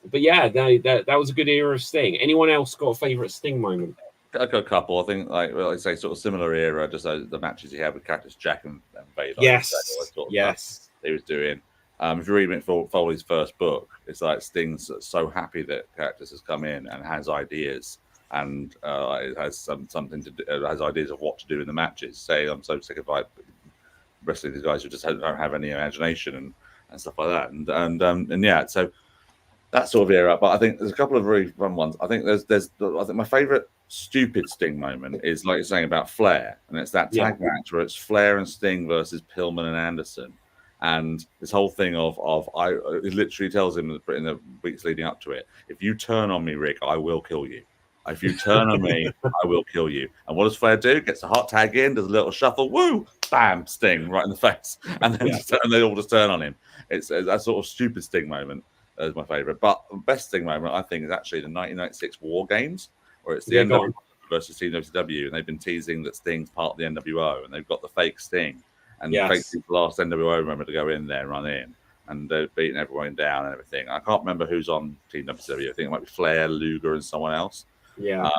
But yeah, that was a good era of Sting. Anyone else got a favorite Sting moment? I got a couple. I think, like I say, sort of similar era, just the matches he had with Cactus Jack and Vader. Yes, sort of yes. stuff he was doing. If you read Mick Foley's first book, it's like Sting's so happy that Cactus has come in and has ideas and it has something to do, has ideas of what to do in the matches. Saying, I'm so sick of like wrestling these guys who just don't have any imagination and stuff like that. And yeah, so that sort of era. But I think there's a couple of really fun ones. I think I think my favorite stupid Sting moment is like you're saying about Flair, and it's that tag match where it's Flair and Sting versus Pillman and Anderson, and this whole thing of it literally tells him in the weeks leading up to it, if you turn on me, Rick, I will kill you. If you turn on me, I will kill you. And what does Flair do? Gets a hot tag in, does a little shuffle, woo, bam, Sting right in the face, and then and they all just turn on him. It's that sort of stupid Sting moment is my favorite. But the best Sting moment I think is actually the 1996 War Games, where it's the NWO versus WCW, and they've been teasing that Sting's part of the NWO, and they've got the fake Sting, and fake the last NWO member to go in there and run in, and they're beating everyone down and everything. I can't remember who's on Team WCW. I think it might be Flair, Luger, and someone else. Yeah,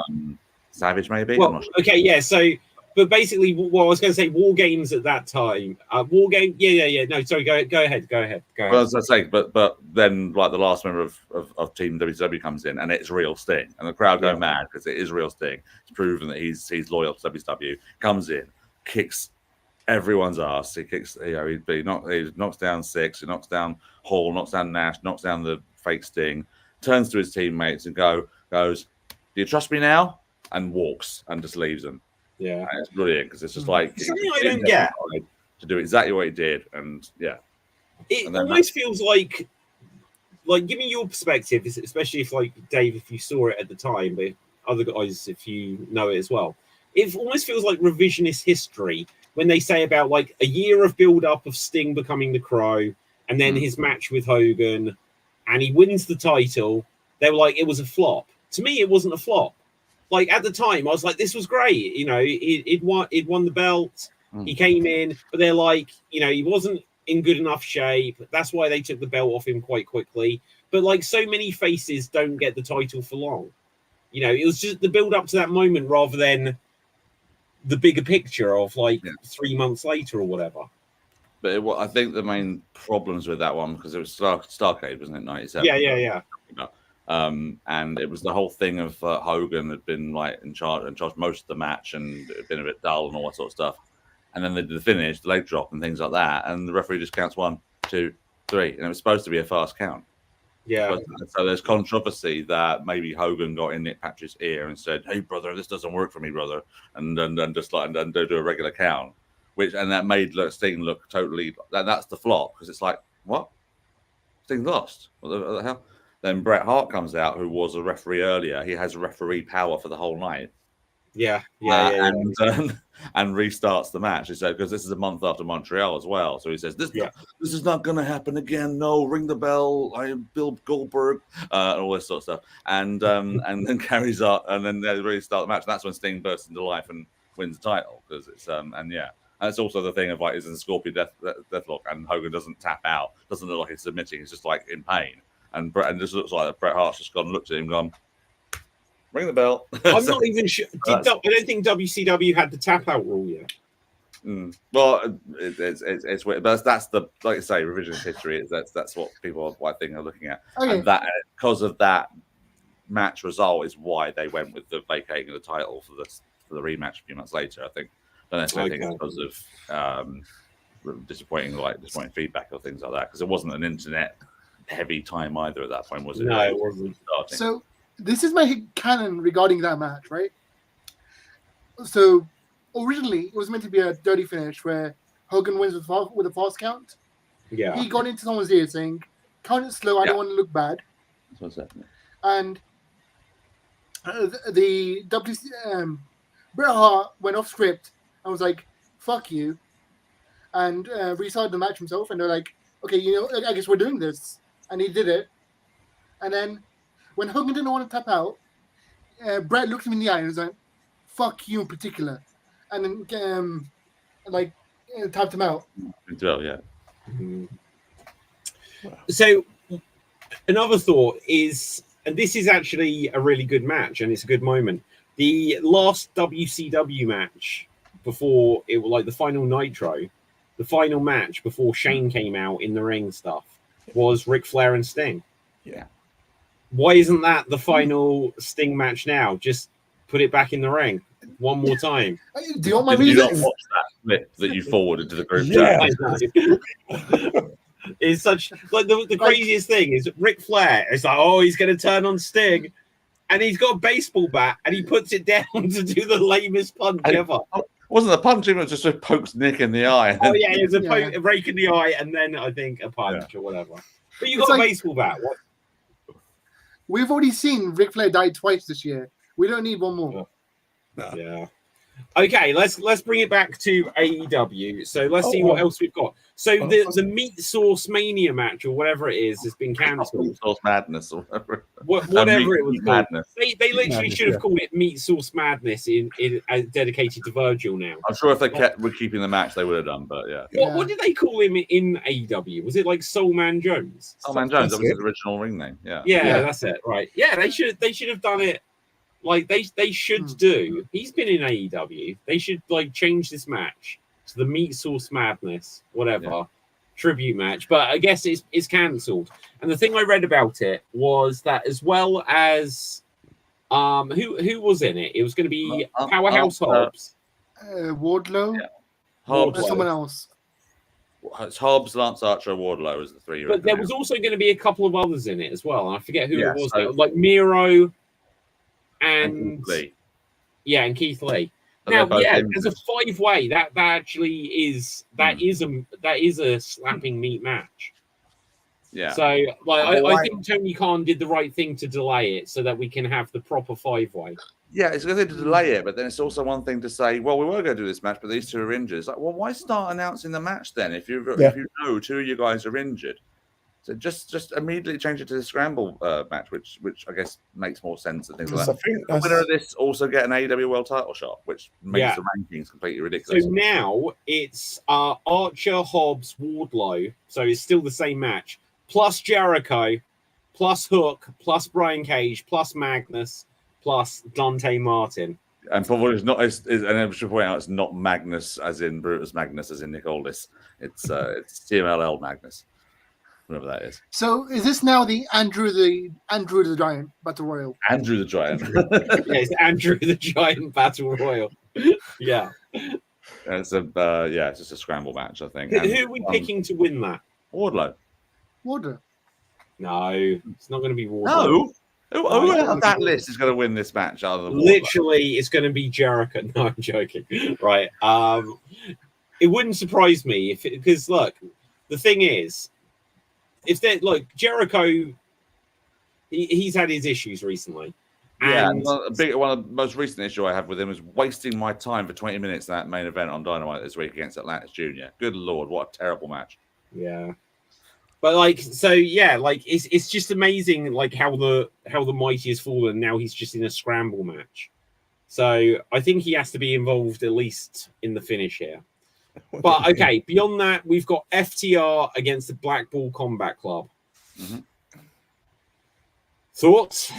Savage maybe. Well, I'm not sure. Okay, yeah. So, but basically, what I was going to say, War Games at that time, War Game. Yeah. No, sorry. Go ahead. Well, as I say, but then like the last member of Team WCW comes in, and it's real Sting, and the crowd go mad because it is real Sting. It's proven that he's loyal to WCW. Comes in, kicks everyone's ass. He kicks, he knocks down Six, he knocks down Hall, knocks down Nash, knocks down the fake Sting, turns to his teammates and goes, do you trust me now? And walks and just leaves them. Yeah, and it's brilliant because it's just like something I don't get to do exactly what he did, and it almost feels like give me your perspective, especially if like Dave, if you saw it at the time, but other guys, if you know it as well, it almost feels like revisionist history when they say about like a year of build up of Sting becoming the Crow, and then his match with Hogan, and he wins the title. They were like, it was a flop. To me, it wasn't a flop. Like at the time, I was like, this was great. You know, he'd won the belt. He came in, but they're like, he wasn't in good enough shape. That's why they took the belt off him quite quickly. But like so many faces don't get the title for long. It was just the build up to that moment rather than the bigger picture of 3 months later or whatever. But I think the main problems with that one, because it was Starrcade, wasn't it? 97. Yeah. And it was the whole thing of Hogan had been like in charge most of the match, and it had been a bit dull and all that sort of stuff. And then they did the finish, the leg drop, and things like that. And the referee just counts 1, 2, 3, and it was supposed to be a fast count. Yeah. So there's controversy that maybe Hogan got in Nick Patrick's ear and said, "Hey, brother, this doesn't work for me, brother," and just like and do a regular count, and that made Sting look totally. That's the flop, because it's like, what? Sting lost. What the hell? Then Bret Hart comes out, who was a referee earlier. He has referee power for the whole night. Yeah. And restarts the match. He said, because this is a month after Montreal as well. So he says, this is not going to happen again. No, ring the bell. I am Bill Goldberg, all this sort of stuff. And then carries up, and then they restart the match. And that's when Sting bursts into life and wins the title, because it's and it's also the thing of like, is in Scorpion Deathlock, and Hogan doesn't tap out, doesn't look like he's submitting. He's just like in pain. And just looks like Bret Hart's just gone and looked at him, gone, ring the bell. I'm not even sure. I don't think WCW had the tap out rule yet. Well, it's weird, but that's the, like you say, revisionist history. That's what people, I think, are looking at, and that because of that match result is why they went with the vacating of the title for the rematch a few months later. I think. I don't necessarily think it's because of disappointing feedback or things like that, because it wasn't an internet heavy time either at that point, was it? No, it wasn't. So this is my canon regarding that match, right? So originally it was meant to be a dirty finish where Hogan wins with a fast count. Yeah. He got into someone's ear saying, "Count it slow. I don't want to look bad." That's what's happening. And the Bret Hart went off script and was like, "Fuck you," and restarted the match himself. And they're like, "Okay, I guess we're doing this." And he did it. And then when Hogan didn't want to tap out, Bret looked him in the eye and was like, "Fuck you in particular," and then tapped him out. Well, yeah. So Another thought is, and this is actually a really good match, and it's a good moment. The last WCW match before it was like the final Nitro, the final match before Shane came out in the ring stuff was Ric Flair and Sting. Yeah. Why isn't that the final Sting match now? Just put it back in the ring one more time. Do you want my Did you not reasons? watch that clip that you forwarded to the group? Yeah. It's such like the craziest thing is Ric Flair. It's like, oh, he's going to turn on Sting, and he's got a baseball bat, and he puts it down to do the lamest punch ever. It wasn't a punch, it was just a pokes Nick in the eye. Oh yeah, it was a rake in the eye, and then I think a punch or whatever. But you got a baseball bat. What? We've already seen Ric Flair die twice this year. We don't need one more. Yeah. Okay, let's bring it back to AEW. So let's see what else we've got. So the Meat Sauce Mania match or whatever it is has been cancelled. Meat Sauce Madness or whatever. Whatever it was called. Madness. They literally should have called it Meat Sauce Madness in dedicated to Virgil now. I'm sure if they were keeping the match, they would have done, but yeah. What did they call him in AEW? Was it like Soul Man Jones? Soul Man Jones, that was his original ring name. Yeah, that's it. Right. Yeah, they should have done it. Like they should do. He's been in AEW. They should like change this match to the Meat Sauce Madness, whatever tribute match. But I guess it's cancelled. And the thing I read about it was that as well as who was in it? It was going to be Powerhouse Hobbs, Wardlow, Hobbs, and someone else. It's Hobbs, Lance Archer, Wardlow as the three. But there was also going to be a couple of others in it as well. And I forget who it was. Like Miro. And Keith Lee. Now, as a 5-way, that actually is a slapping meat match. Yeah. So, I think Tony Khan did the right thing to delay it so that we can have the proper 5-way. Yeah, it's good to delay it, but then it's also one thing to say, well, we were going to do this match, but these two are injured. It's like, well, why start announcing the match then if you know two of you guys are injured? So just immediately change it to the scramble match, which I guess makes more sense and things like that. The winner of this also get an AEW World Title shot, which makes the rankings completely ridiculous. So now it's Archer, Hobbs, Wardlow. So it's still the same match, plus Jericho, plus Hook, plus Brian Cage, plus Magnus, plus Dante Martin. And for what is not, and I should point out, it's not Magnus as in Brutus Magnus as in Nick Aldis. It's CMLL Magnus. Whatever that is. So is this now the Andrew the Giant Battle Royal? Andrew the Giant. It's Andrew the Giant Battle Royal. Yeah. It's just a scramble match, I think. Who are we picking to win that? Wardlow. No, it's not going to be Wardlow. No. Who on that list is going to win this match other than Wardlow? Literally, it's going to be Jericho. No, I'm joking. Right. It wouldn't surprise me because look, the thing is, if they're like Jericho, he's had his issues recently. And one of the most recent issue I have with him is wasting my time for 20 minutes in that main event on Dynamite this week against Atlantis Jr. Good Lord, what a terrible match. Yeah. But it's just amazing like how the mighty has fallen. Now he's just in a scramble match. So I think he has to be involved at least in the finish here. But okay, beyond that, we've got FTR against the Blackpool Combat Club. Mm-hmm. Thoughts?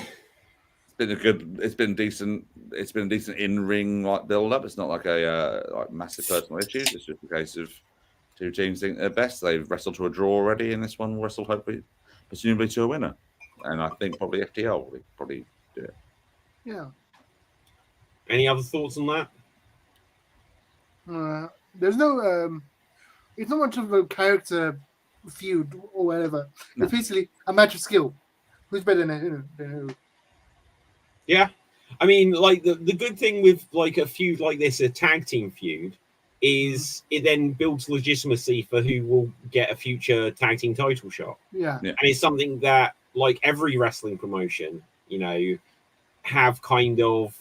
It's been decent in-ring like build-up. It's not like a massive personal issues. It's just a case of two teams think they're best. They've wrestled to a draw already, and this one wrestled hopefully, presumably to a winner. And I think probably FTR will probably do it. Yeah. Any other thoughts on that? There's no, it's not much of a character feud or whatever. No. It's basically a match of skill. Who's better than who? Yeah. I mean, like, the good thing with, like, a feud like this, a tag team feud, is it then builds legitimacy for who will get a future tag team title shot. Yeah. And it's something that, like, every wrestling promotion, have kind of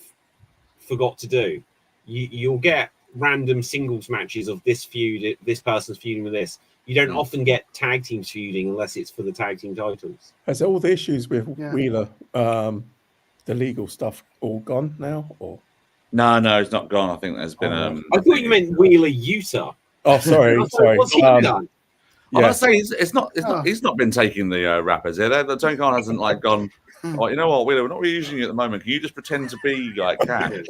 forgot to do. You'll get random singles matches of this feud, this person's feuding with this. You don't often get tag teams feuding unless it's for the tag team titles. Has all the issues with Wheeler, the legal stuff, all gone now? Or no, it's not gone. I think there's been. I thought you meant Wheeler Utah. Oh, sorry. What's he done? I must say, it's not. He's not been taking the rappers here. Tony Khan hasn't like gone. Oh, you know what, Wheeler, we're not really using you at the moment. Can you just pretend to be like Cash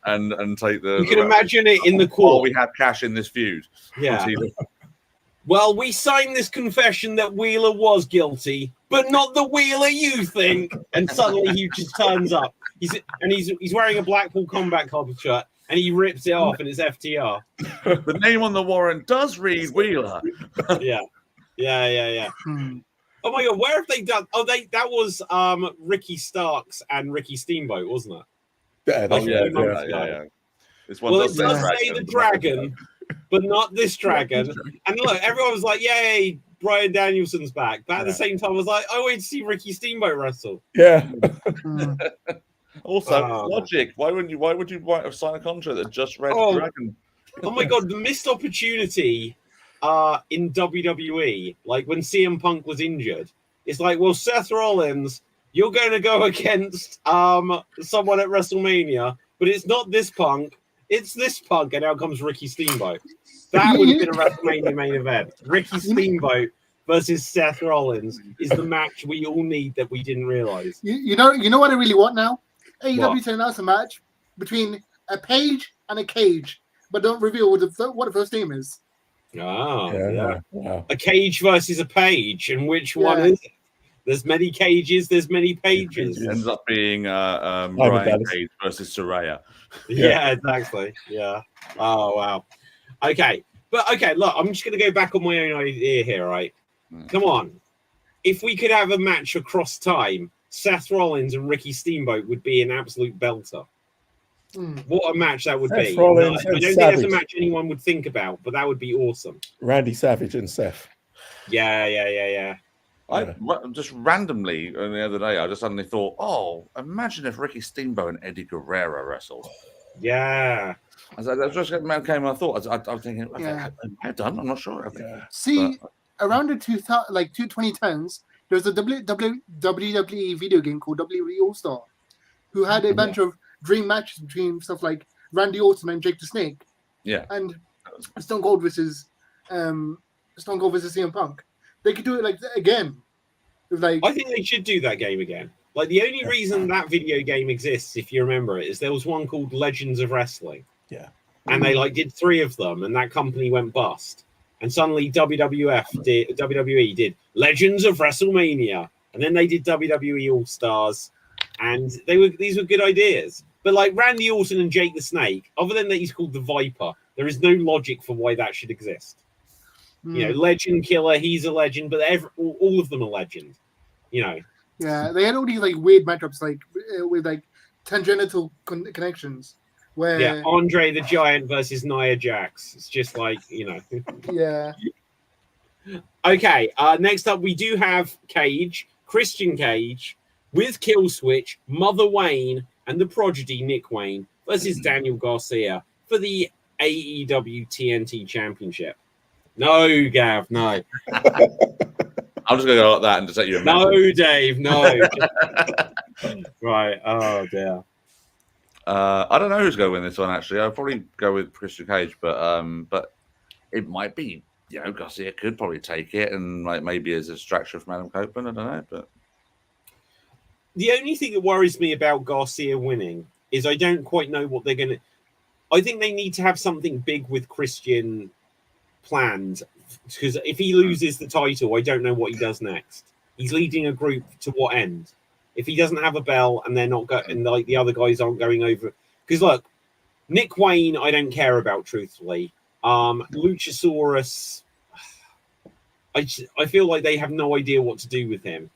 and take the? You can imagine it in the court. While we have Cash in this feud. Yeah. Well, we signed this confession that Wheeler was guilty, but not the Wheeler you think. And suddenly he just turns up. He's wearing a Blackpool Combat Club shirt, and he rips it off, and it's FTR. The name on the warrant does read Wheeler. Yeah. Oh my God, where have they done? Oh, that was Ricky Starks and Ricky Steamboat, wasn't it? Yeah. This one it does say the dragon, but not this dragon. And look, everyone was like, "Yay, Bryan Danielson's back!" But at the same time, I was like, "I wait to see Ricky Steamboat wrestle." Yeah. Also, logic. Why would you sign a contract that just read dragon? Oh my God, the missed opportunity in WWE, like when CM Punk was injured. It's like, well, Seth Rollins, you're going to go against someone at WrestleMania, but it's not this Punk, it's this Punk, and out comes Ricky Steamboat. That would have been a WrestleMania main event. Ricky Steamboat versus Seth Rollins is the match we all need that we didn't realize. You know what I really want now? AEW to announce a match between a Page and a Cage, but don't reveal what the first name is. Yeah. A Cage versus a Page, and which one is it? There's many cages, there's many pages. It ends up being Brian Cage versus Saraya. Yeah, exactly. Yeah. Oh, wow. Okay. But, look, I'm just going to go back on my own idea here, right? Come on. If we could have a match across time, Seth Rollins and Ricky Steamboat would be an absolute belter. What a match that would be. I don't think that's a match anyone would think about, but that would be awesome. Randy Savage and Seth. Yeah. I just randomly the other day, I just suddenly thought, imagine if Ricky Steamboat and Eddie Guerrero wrestled. Yeah. That just came and I thought, I was thinking, how done? I'm not sure. See, around the 2010s, there was a WWE video game called WWE All-Star, who had a bunch of dream matches between stuff like Randy Orton and Jake the Snake. Yeah. And Stone Cold versus CM Punk. They could do it like that again. I think they should do that game again. Like, the only reason that video game exists, if you remember it, is there was one called Legends of Wrestling. Yeah. And they did 3 of them, and that company went bust. And suddenly WWE did Legends of WrestleMania, and then they did WWE All Stars, and these were good ideas. But like Randy Orton and Jake the Snake, other than that he's called the Viper, there is no logic for why that should exist. You know, legend killer, he's a legend, but all of them are legend. You know. Yeah, they had all these weird matchups with tangential connections. Where Andre the Giant versus Nia Jax. It's just Yeah. Okay, next up we do have Christian Cage with Killswitch, Mother Wayne, and the prodigy Nick Wayne versus Daniel Garcia for the AEW TNT Championship. No, Gav, no. I'm just going to go like that and just let you remember. No, Dave, no. Right, oh dear. I don't know who's going to win this one, actually. I'll probably go with Christian Cage, but it might be, Garcia could probably take it and maybe as a distraction from Adam Copeland. I don't know, but the only thing that worries me about Garcia winning is I don't quite know what they're going to. I think they need to have something big with Christian planned, because if he loses the title, I don't know what he does next. He's leading a group to what end? If he doesn't have a bell and they're not and the other guys aren't going over, because look, Nick Wayne, I don't care about truthfully. Luchasaurus, I feel like they have no idea what to do with him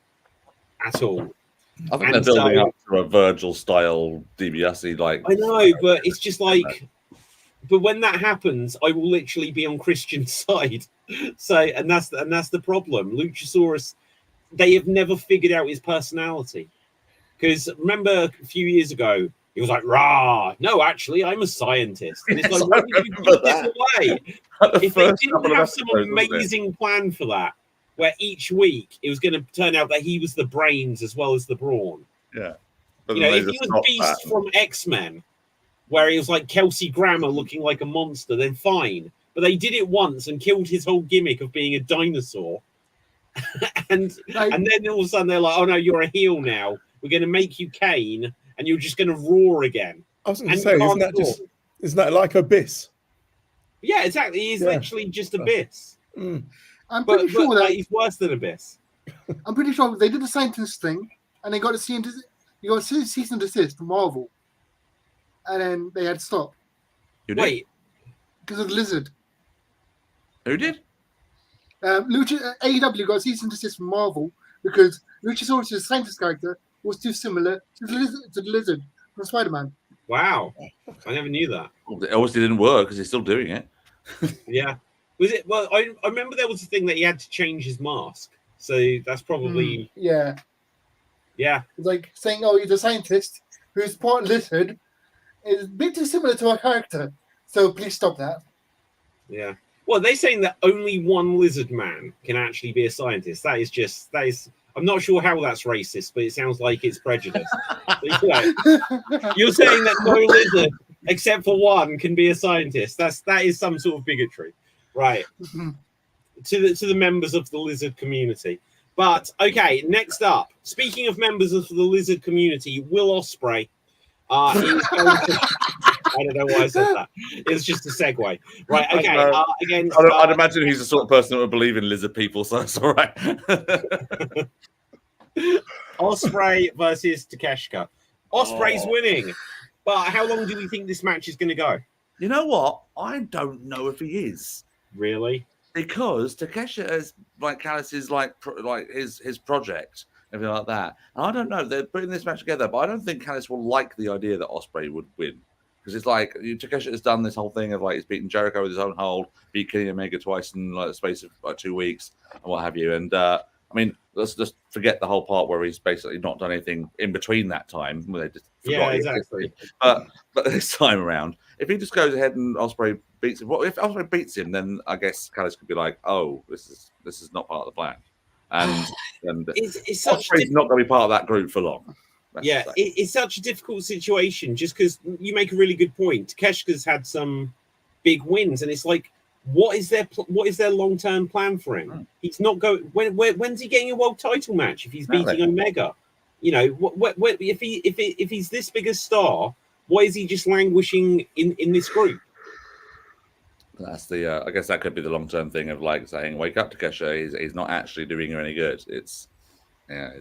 at all. I think they're building up to a Virgil style DiBiase I know, but it's just but when that happens, I will literally be on Christian's side. So, and that's the problem. Luchasaurus, they have never figured out his personality. Because remember a few years ago, he was like, "Rah, no, actually, I'm a scientist." And it's like, why did you give this away? If they didn't have some amazing plan for that, where each week it was going to turn out that he was the brains as well as the brawn. Yeah. If he was Beast from X-Men, where he was like Kelsey Grammer looking like a monster, then fine. but they did it once and killed his whole gimmick of being a dinosaur. and then all of a sudden they're like, oh no, you're a heel now. We're going to make you Kane, and you're just going to roar again. I was going to say, isn't that like Abyss? Yeah, exactly. He's literally just Abyss. I'm pretty sure that he's worse than Abyss. I'm pretty sure they did the scientist thing, and they got a cease and desist from Marvel, and then they had to stop. Wait, because of the lizard. Who did? AEW got a cease and desist from Marvel because Luchasaurus' scientist character was too similar to the lizard from Spider-Man. Wow, I never knew that. Well, it obviously didn't work because he's still doing it. Yeah. Was it? Well, I remember there was a thing that he had to change his mask. So that's probably... Yeah. Yeah. It's like saying, oh, he's a scientist who's part lizard is a bit too similar to our character. So please stop that. Yeah. Well, they're saying that only one lizard man can actually be a scientist. That is... I'm not sure how that's racist, but it sounds like it's prejudice. You're saying that no lizard, except for one, can be a scientist. That is some sort of bigotry. Right. To the members of the lizard community. But okay, next up, speaking of members of the lizard community, Will Ospreay is going to... I don't know why I said that. It's just a segue. Right, okay. Against, I'd imagine he's the sort of person that would believe in lizard people, so that's all right. Ospreay versus Takeshita. Ospreay's winning. But how long do we think this match is going to go? You know what? I don't know if he is. Really? Because Takeshita is like Callis' like his project, everything like that. And I don't know. They're putting this match together, but I don't think Callis will like the idea that Ospreay would win. Because it's like Takeshita has done this whole thing of like he's beaten Jericho with his own hold, beat Kenny Omega twice in like the space of like 2 weeks and what have you. And I mean, let's just forget the whole part where he's basically not done anything in between that time. Where they just yeah, exactly. But this time around, if he just goes ahead and Ospreay beats him, well, if Ospreay beats him, then I guess Callis could be like, oh, this is not part of the plan, and it's Ospreay's not going to be part of that group for long. Yeah, it's such a difficult situation just because you make a really good point. Takeshita's had some big wins, and it's like, what is their long-term plan for him? He's not going. When's he getting a world title match if he's beating Omega? You know, if he's this big a star, why is he just languishing in this group? That's the. I guess that could be the long-term thing of like saying, "Wake up, Takeshita. He's not actually doing you any good."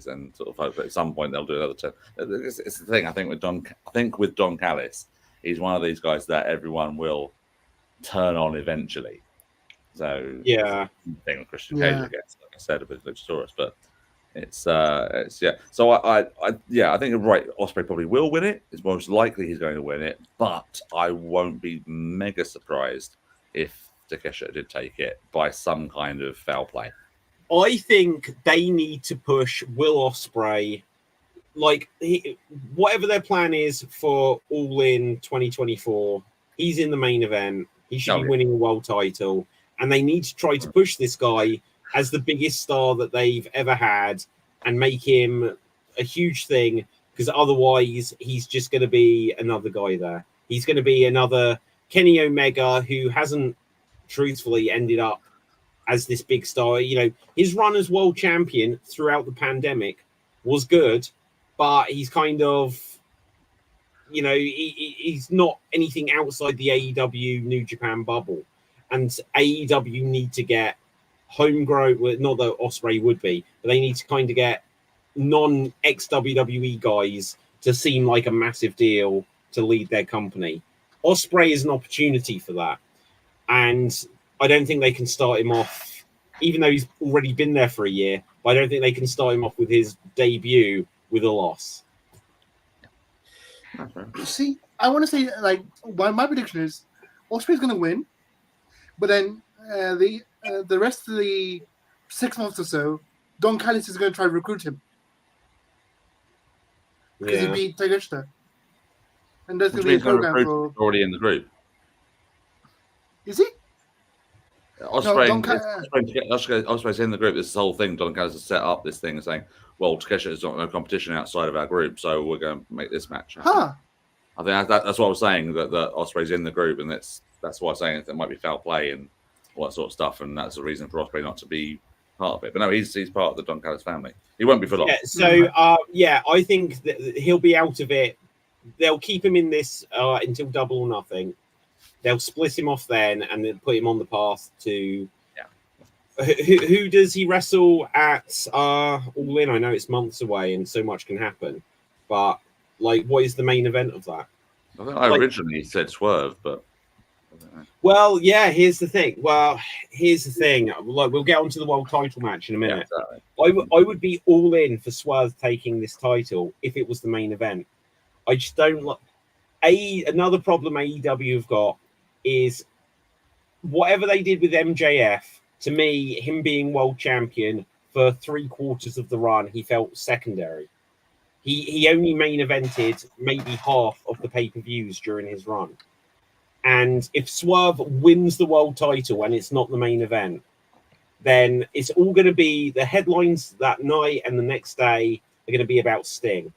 And sort of hope at some point they'll do another turn. It's the thing I think with Don. I think with Don Callis, he's one of these guys that everyone will turn on eventually. So yeah, thing with Christian Cage, I guess, like I said, with Luchasaurus, but it's yeah. So I think you're right. Ospreay probably will win it. It's most likely he's going to win it, but I won't be mega surprised if Takeshita did take it by some kind of foul play. I think they need to push Will Ospreay, like whatever their plan is for All In 2024. He's in the main event. He should be winning a world title, and they need to try to push this guy as the biggest star that they've ever had and make him a huge thing. Because otherwise, he's just going to be another guy there. He's going to be another Kenny Omega who hasn't truthfully ended up as this big star. You know, his run as world champion throughout the pandemic was good, but he's kind of, you know, he's not anything outside the AEW New Japan bubble. And AEW need to get homegrown, well, not that Ospreay would be, but they need to kind of get non-ex-WWE guys to seem like a massive deal to lead their company. Ospreay is an opportunity for that. And I don't think they can start him off, even though he's already been there for a year, but I don't think they can start him off with his debut with a loss. See, I want to say, like, my prediction is Ospreay's going to win, but then the rest of the 6 months or so, Don Callis is going to try to recruit him. Because he beat Takeshita. And there's going to be a program for... already in the group. Is he? Ospreay's in the group. This is the whole thing. Don Callis has set up this thing and saying, well, Takeshita is not no competition outside of our group, so we're going to make this match happen. Huh. I think that's what I was saying, that Ospreay's in the group, and that's why I'm saying there might be foul play and all that sort of stuff, and that's the reason for Ospreay not to be part of it. But no, he's part of the Don Callis family. He won't be for long. Yeah, so I think that he'll be out of it. They'll keep him in this until Double or Nothing. They'll split him off then, and then put him on the path to. Who does he wrestle at All In? I know it's months away and so much can happen, but like, what is the main event of that? I think I originally said Swerve, but I don't know. Well, yeah. Here's the thing. Like, we'll get onto the world title match in a minute. Yeah, exactly. I would be all in for Swerve taking this title if it was the main event. I just don't like. Another problem AEW have got is whatever they did with MJF. To me, him being world champion for 3/4 of the run, he felt secondary. He only main evented maybe half of the pay-per-views during his run. And if Swerve wins the world title and it's not the main event, then it's all going to be the headlines that night and the next day are going to be about Sting.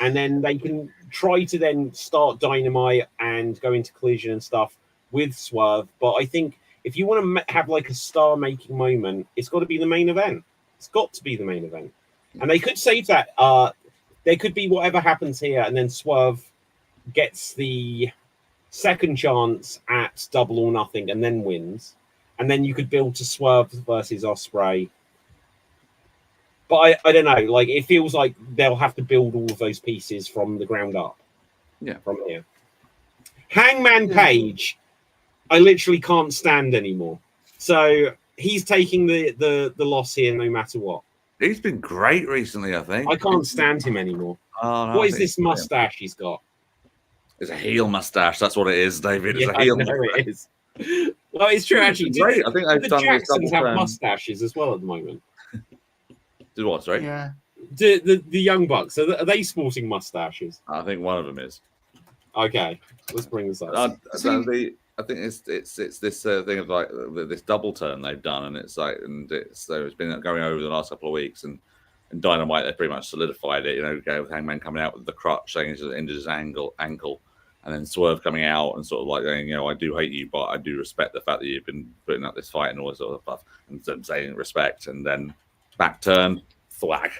And then they can try to then start Dynamite and go into Collision and stuff with Swerve. But I think if you want to have like a star-making moment, it's got to be the main event. It's got to be the main event. And they could save that. There could be whatever happens here, and then Swerve gets the second chance at Double or Nothing and then wins. And then you could build to Swerve versus Ospreay. But I don't know. Like, it feels like they'll have to build all of those pieces from the ground up. Yeah. From here. Hangman Page, I literally can't stand anymore. So he's taking the loss here no matter what. He's been great recently, I think. I can't stand him anymore. Oh, no, what is this mustache he's got? It's a heel mustache. That's what it is, David. It's yeah, a heel mustache. It is. Well, it's true, actually. Great. I think they've the done Jacksons have mustaches as well at the moment. Do what, sorry? Yeah. The Young Bucks, are they sporting mustaches? I think one of them is. Okay, let's bring this up. I think it's this thing of like this double turn they've done, and it's been going over the last couple of weeks, and Dynamite they pretty much solidified it. You know, with Hangman coming out with the crutch, saying he's injured his ankle, and then Swerve coming out and sort of like going, I do hate you, but I do respect the fact that you've been putting up this fight and all this sort of stuff, and saying respect, and then back turn, flag.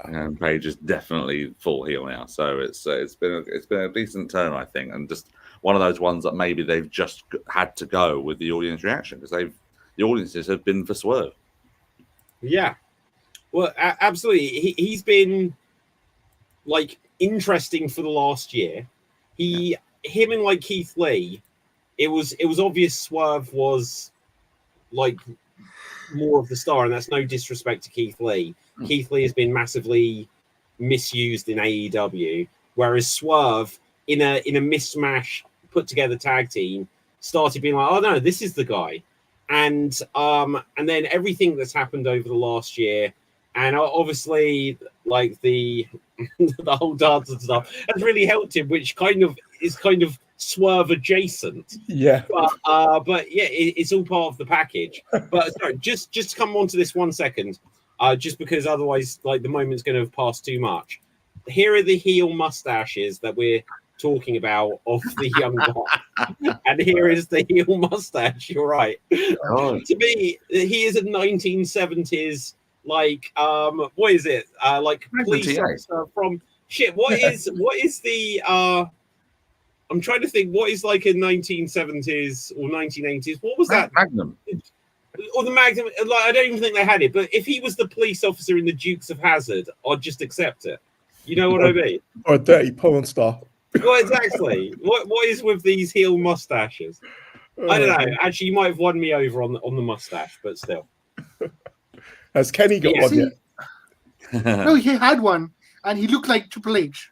And Page is definitely full heel now, so it's been a decent turn, I think, and just one of those ones that maybe they've just had to go with the audience reaction because the audiences have been for Swerve. Yeah, well, absolutely. He's been like interesting for the last year. Him and like Keith Lee, it was obvious Swerve was like more of the star, and that's no disrespect to Keith Lee. Keith Lee has been massively misused in AEW, whereas Swerve in a mismatch put together tag team started being like, oh no, this is the guy. And then everything that's happened over the last year, and obviously like the the whole dance and stuff has really helped him, which is kind of Swerve adjacent. Yeah. But yeah, it's all part of the package. But sorry, just to come on to this 1 second, just because otherwise like the moment's going to have passed too much. Here are the heel mustaches that we're talking about of the Young Bucks. And here is the heel mustache. You're right. Oh. To me, he is a 1970s like what is it? Like police officer from shit. What is the I'm trying to think what is like in 1970s or 1980s. What was that? Magnum. Or the Magnum. Like I don't even think they had it. But if he was the police officer in the Dukes of Hazzard, I'd just accept it. You know what I mean? Or a dirty porn star. Well, exactly. What is with these heel mustaches? I don't know. Actually, you might have won me over on the mustache, but still. Has Kenny got one yet? No, he had one, and he looked like Triple H.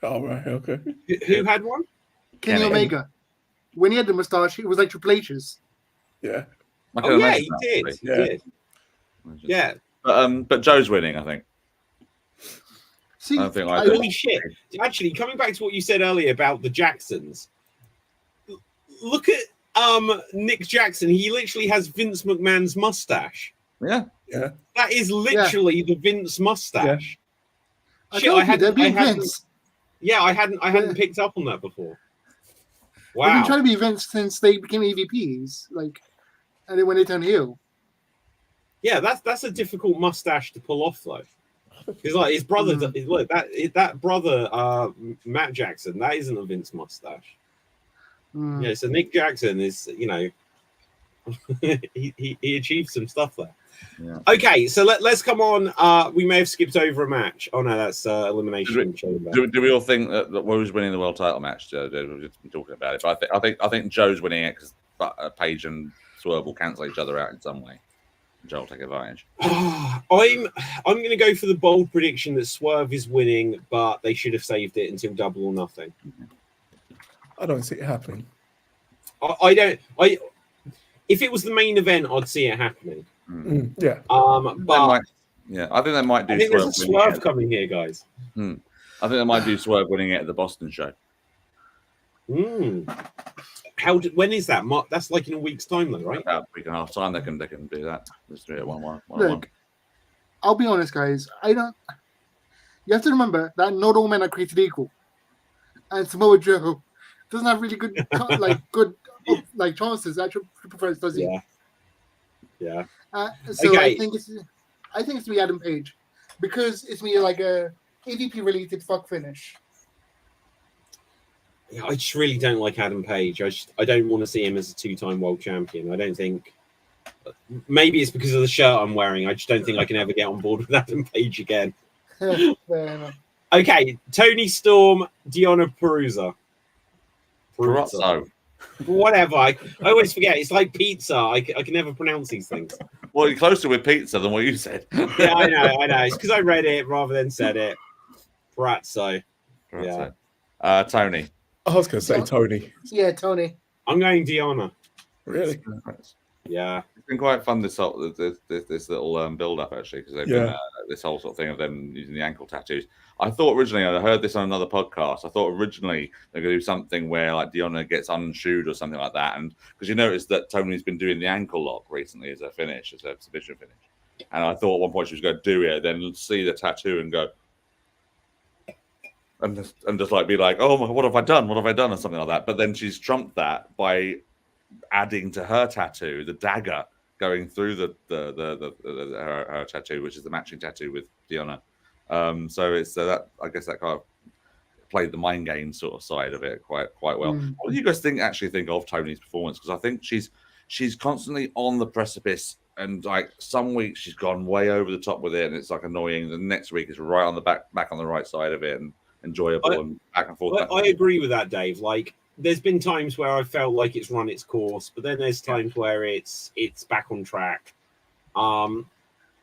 Oh, right, okay. Who had one? Kenny Omega. When he had the mustache, it was like Triple H's. Yeah. Oh, yeah, he did. He did. Yeah. But Joe's winning, I think. See, holy shit. Actually, coming back to what you said earlier about the Jacksons, look at Nick Jackson. He literally has Vince McMahon's mustache. Yeah. Yeah. That is literally the Vince mustache. Yeah. I hadn't. Yeah, I hadn't picked up on that before. Wow. They've been trying to be Vince since they became EVPs, and then when they turned heel. Yeah, that's a difficult mustache to pull off though. Because like his brother, look that brother, Matt Jackson, that isn't a Vince mustache. Yeah, so Nick Jackson is, he achieved some stuff there. Yeah. Okay, so let's come on. We may have skipped over a match. Oh no, that's elimination chamber. Do we all think that who's winning the world title match? We've just been talking about it, but I think Joe's winning it because Paige and Swerve will cancel each other out in some way. Joe will take advantage. I'm going to go for the bold prediction that Swerve is winning, but they should have saved it until Double or Nothing. I don't see it happening. I don't. If it was the main event, I'd see it happening. Yeah. But I think they might do. I think there's a Swerve coming here, guys. I think they might do Swerve winning it at the Boston show. When is that? That's like in a week's time, though, right? About a week and a half time, they can do that. Let's do it 1-1. Look, I'll be honest, guys. You have to remember that not all men are created equal, and Samoa Joe doesn't have really good chances at Triple Threats, does he? Yeah. So okay. I think it's to be Adam Page because it's me like a AVP related fuck finish. I just really don't like Adam Page. I don't want to see him as a 2-time world champion. I don't think. Maybe it's because of the shirt I'm wearing. I just don't think I can ever get on board with Adam Page again. Fair enough. Okay, Tony Storm, Deonna Purrazzo. Whatever. I always forget. It's like pizza. I can never pronounce these things. Well, you're closer with pizza than what you said. Yeah, I know. It's because I read it rather than said it. Purrazzo. Yeah. Tony. I was going to say Tony. Yeah, Tony. I'm going Deonna. Really? Yeah. It's been quite fun this little build up actually because they've been this whole sort of thing of them using the ankle tattoos. I thought originally, I heard this on another podcast. I thought originally they're going to do something where like Deonna gets unshoed or something like that, and because you notice that Tony's been doing the ankle lock recently as a finish, as a submission finish, and I thought at one point she was going to do it, then see the tattoo and go. And just like be like, oh my, what have I done? What have I done? Or something like that. But then she's trumped that by adding to her tattoo the dagger going through her tattoo, which is the matching tattoo with Deonna. So it's that I guess that kind of played the mind game sort of side of it quite well. What do you guys think of Tony's performance? Because I think she's constantly on the precipice. And like some weeks she's gone way over the top with it, and it's like annoying. The next week is right on the back on the right side of it, and enjoyable and back and forth. I agree with that, Dave. Like, there's been times where I felt like it's run its course, but then there's times where it's back on track. I'm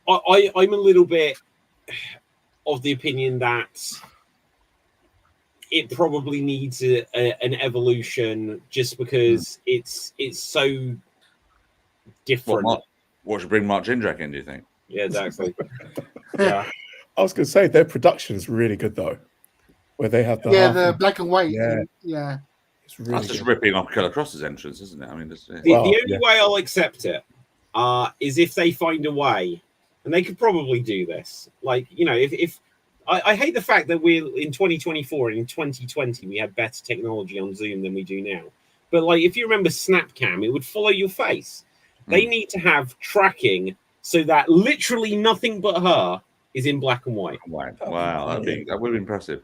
a little bit of the opinion that it probably needs an evolution, just because it's so different. What should bring Mark Jindrak in? Do you think? Yeah, exactly. Yeah, I was going to say their production is really good though. Where they have the black and white. Yeah. It's really That's just ripping off Killer Cross's entrance, isn't it? I mean, the only way I'll accept it is if they find a way, and they could probably do this. Like, if I hate the fact that we're in 2024 and in 2020 we had better technology on Zoom than we do now. But like, if you remember Snapcam, it would follow your face. They need to have tracking so that literally nothing but her is in black and white. Wow, that would be impressive.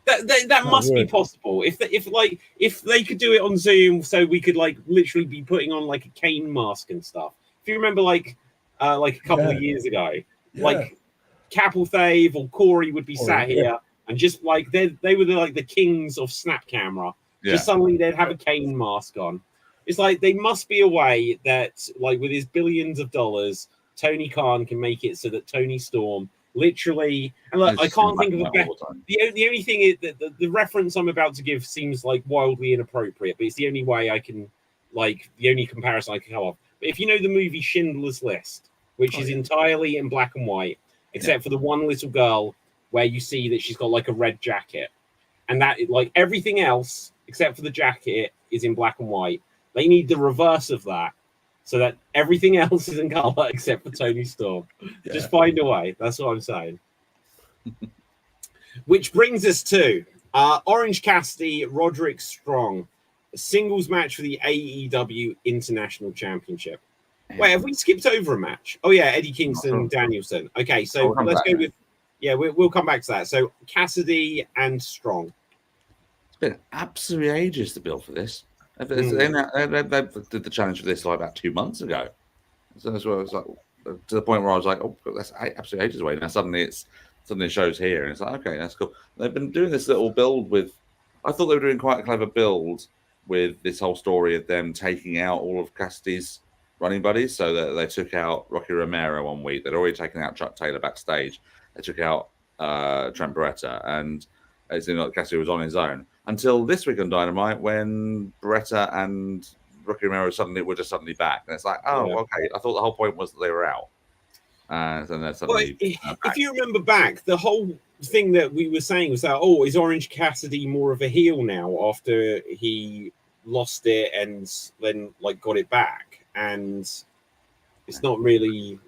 That must be possible. If they could do it on Zoom, so we could like literally be putting on like a Kane mask and stuff. If you remember, like a couple of years ago, like Capelthave or Corey would be sat here and just like they were the kings of Snap Camera. Just suddenly they'd have a Kane mask on. It's like they must be a way that, like, with his billions of dollars, Tony Khan can make it so that Tony Storm literally, and look, I can't think of a better. The only thing is that the reference I'm about to give seems like wildly inappropriate, but it's the only way I can, like, the only comparison I can come up. But if you know the movie Schindler's List, which is entirely in black and white, except for the one little girl where you see that she's got like a red jacket, and that like everything else except for the jacket is in black and white. They need the reverse of that, so that everything else is in color except for Tony Storm. Yeah. Just find a way. That's what I'm saying. Which brings us to Orange Cassidy, Roderick Strong, a singles match for the AEW International Championship. Wait, have we skipped over a match? Oh yeah, Eddie Kingston, Danielson. Okay, so let's go with. Yeah, we'll come back to that. So Cassidy and Strong. It's been absolutely ages to build for this. They did the challenge for this like about 2 months ago. So that's where I was like, to the point where I was like, oh, that's absolutely ages away. Now suddenly it shows here, and it's like, okay, that's cool. They've been doing this little build with. I thought they were doing quite a clever build with this whole story of them taking out all of Cassidy's running buddies. So that they took out Rocky Romero one week. They'd already taken out Chuck Taylor backstage. They took out Trent Beretta, and it seemed like Cassidy was on his own until this week on Dynamite when Beretta and Rocky Romero were just suddenly back, and it's like, oh, okay. I thought the whole point was that they were out, and then suddenly. If you remember back, the whole thing that we were saying was that, oh, is Orange Cassidy more of a heel now after he lost it and then like got it back? And it's not really.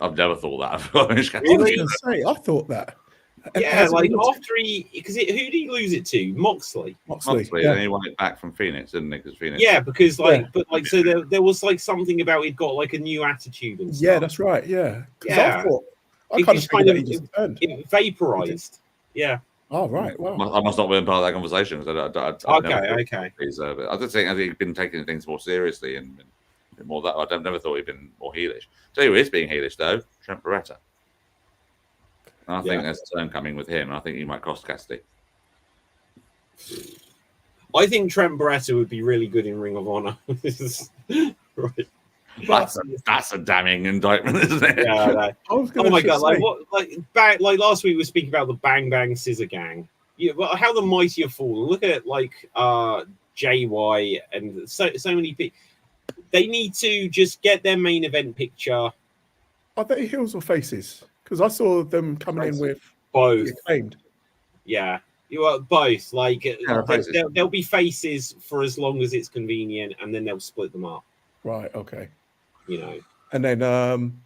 I've never thought that. Orange Cassidy. Really? I thought that. Yeah, like after because who did he lose it to? Moxley. Yeah. And he won it back from Phoenix, didn't he? Because Phoenix. Yeah, because so there was like something about he'd got like a new attitude and stuff. Yeah, that's right. Yeah. Yeah. I it vaporized. Yeah. Oh right. Wow. I must not have been part of that conversation. Okay. I just think he'd been taking things more seriously and more that. I never thought he'd been more heelish. Tell you who is being heelish though, Trent Beretta. I think there's a turn coming with him. I think he might cost Cassidy. I think Trent Beretta would be really good in Ring of Honor. Right. That's a damning indictment, isn't it? Yeah. Oh my god! Like last week we were speaking about the Bang Bang Scissor Gang. Yeah, well, how the mighty have fallen. Look at JY and so many people. They need to just get their main event picture. Are they heels or faces? Because I saw them coming in with both. Acclaimed. Yeah, you are both. Like they'll be faces for as long as it's convenient, and then they'll split them up. Right. Okay. You know. And then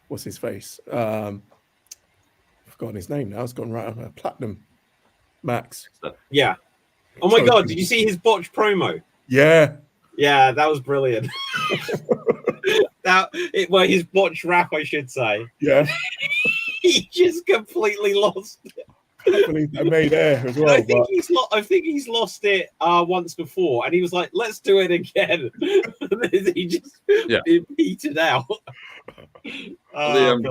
what's his face? I've forgotten his name now. It's gone right on Platinum Max. Yeah. Oh my god! Did you see his botched promo? Yeah. Yeah, that was brilliant. His botched rap, I should say. Yeah. He just completely lost it. I believe they made air as well. I think he's lost it once before, and he was like, "Let's do it again." He just petered out. I think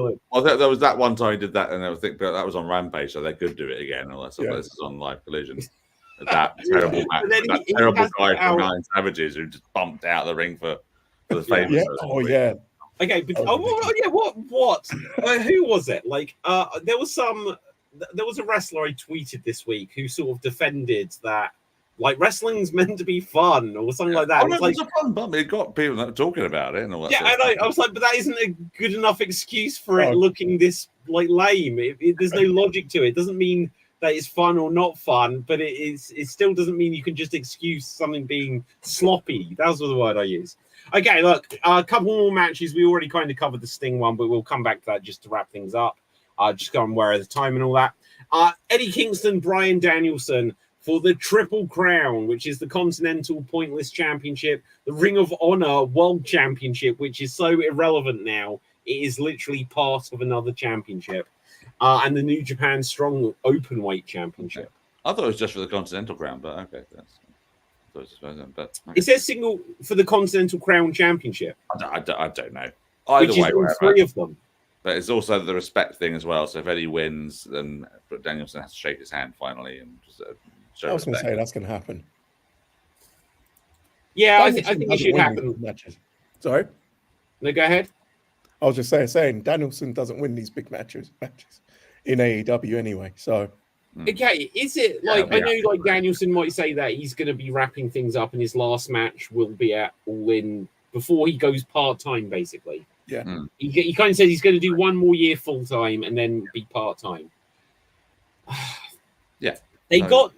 there was that one time he did that, and I think that was on Rampage, so they could do it again. Unless this is on Live Collision. That terrible match, that terrible guy from Nine Savages who just bumped out of the ring for the famous. Yeah. Oh yeah. Okay, but what? Who was it? Like, there was a wrestler I tweeted this week who sort of defended that, like, wrestling's meant to be fun or something like that. Oh, it was a fun bump. It got people talking about it and all that. Yeah, and I was like, but that isn't a good enough excuse for it looking this like lame. There's no logic to it. It doesn't mean that it's fun or not fun, but it still doesn't mean you can just excuse something being sloppy. That was the word I used. Okay, look, a couple more matches. We already kind of covered the Sting one, but we'll come back to that just to wrap things up. Just go on where of the time and all that. Eddie Kingston, Bryan Danielson for the Triple Crown, which is the Continental Pointless Championship, the Ring of Honor World Championship, which is so irrelevant now. It is literally part of another championship. And the New Japan Strong Openweight Championship. I thought it was just for the Continental Crown, but okay. It says single for the Continental Crown Championship. I don't know. Which is all three of them. But it's also the respect thing as well. So if Eddie wins, then Danielson has to shake his hand finally and just show I was going to respect. say that's going to happen. Yeah, I think it should happen. Matches. Sorry? No, go ahead. I was just saying Danielson doesn't win these big matches in AEW anyway. So okay, is it like I know like Danielson might say that he's going to be wrapping things up and his last match will be at All In before he goes part-time, basically. Yeah. He kind of says he's going to do one more year full-time and then be part-time. Yeah. They got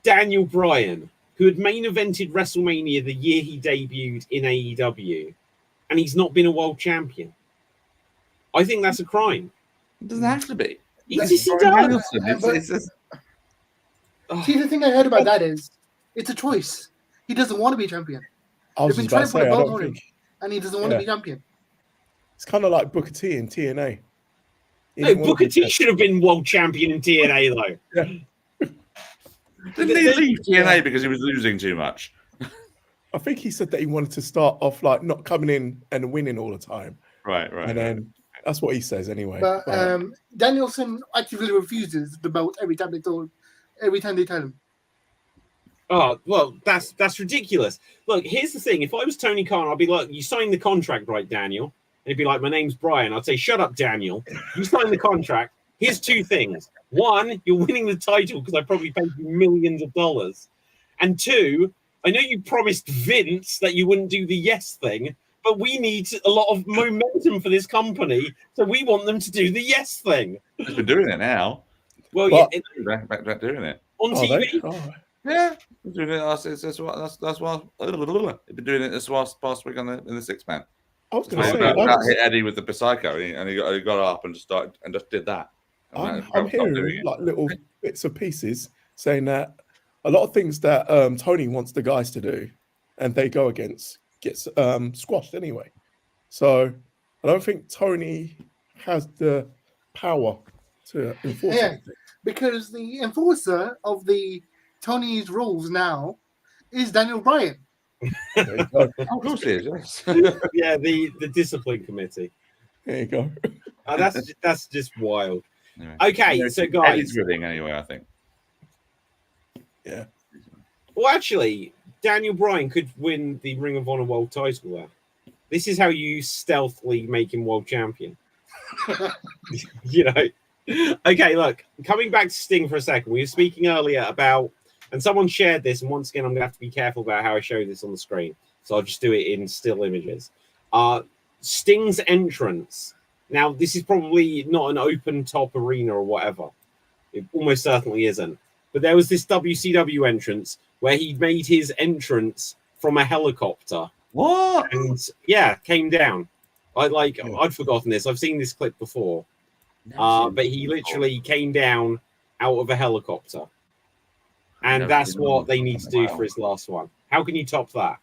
Daniel Bryan, who had main evented WrestleMania the year he debuted in AEW, and he's not been a world champion. I think that's a crime. It doesn't have to be. It's See, the thing I heard about that is it's a choice. He doesn't want to be champion. I was They've been just about trying to to put a say, I belt don't on him, think and he doesn't want to be champion. it's kind of like Booker T in TNA. No, Booker T should have been world champion in TNA though. Yeah. Didn't he leave TNA because he was losing too much? I think he said that he wanted to start off like not coming in and winning all the time. Right. And then that's what he says anyway. But Danielson actively refuses the belt every time they tell him. Oh, well, that's ridiculous. Look, here's the thing. If I was Tony Khan, I'd be like, you signed the contract, right, Daniel? And he'd be like, my name's Brian. I'd say, shut up, Daniel. You signed the contract. Here's two things. One, you're winning the title because I probably paid you millions of dollars. And two, I know you promised Vince that you wouldn't do the yes thing, but we need a lot of momentum for this company, so we want them to do the yes thing. They've been doing it now. Well, back doing it on TV. Yeah, doing it. That's why they've been doing it this past week in the 6-man. I was going to say hit Eddie with the psycho, and he got up and just started and just did that. I'm hearing like little bits of pieces saying that a lot of things that Tony wants the guys to do, and they go against, gets squashed anyway. So I don't think Tony has the power to enforce anything. Because the enforcer of the Tony's rules now is Daniel Bryan. Of course he is, yes. Yeah, the discipline committee. There you go. That's just wild. Anyway. Okay, so guys, he's winning anyway, I think. Yeah. Well, actually, Daniel Bryan could win the Ring of Honor World Title there. This is how you stealthily make him world champion. You know. Okay, look. Coming back to Sting for a second, we were speaking earlier about, and someone shared this, and once again, I'm going to have to be careful about how I show this on the screen. So I'll just do it in still images. Sting's entrance. Now, this is probably not an open top arena or whatever. It almost certainly isn't. But there was this WCW entrance where he made his entrance from a helicopter. What? And yeah, came down. I'd forgotten this. I've seen this clip before. But he literally came down out of a helicopter. And that's what they need to do for his last one. How can you top that?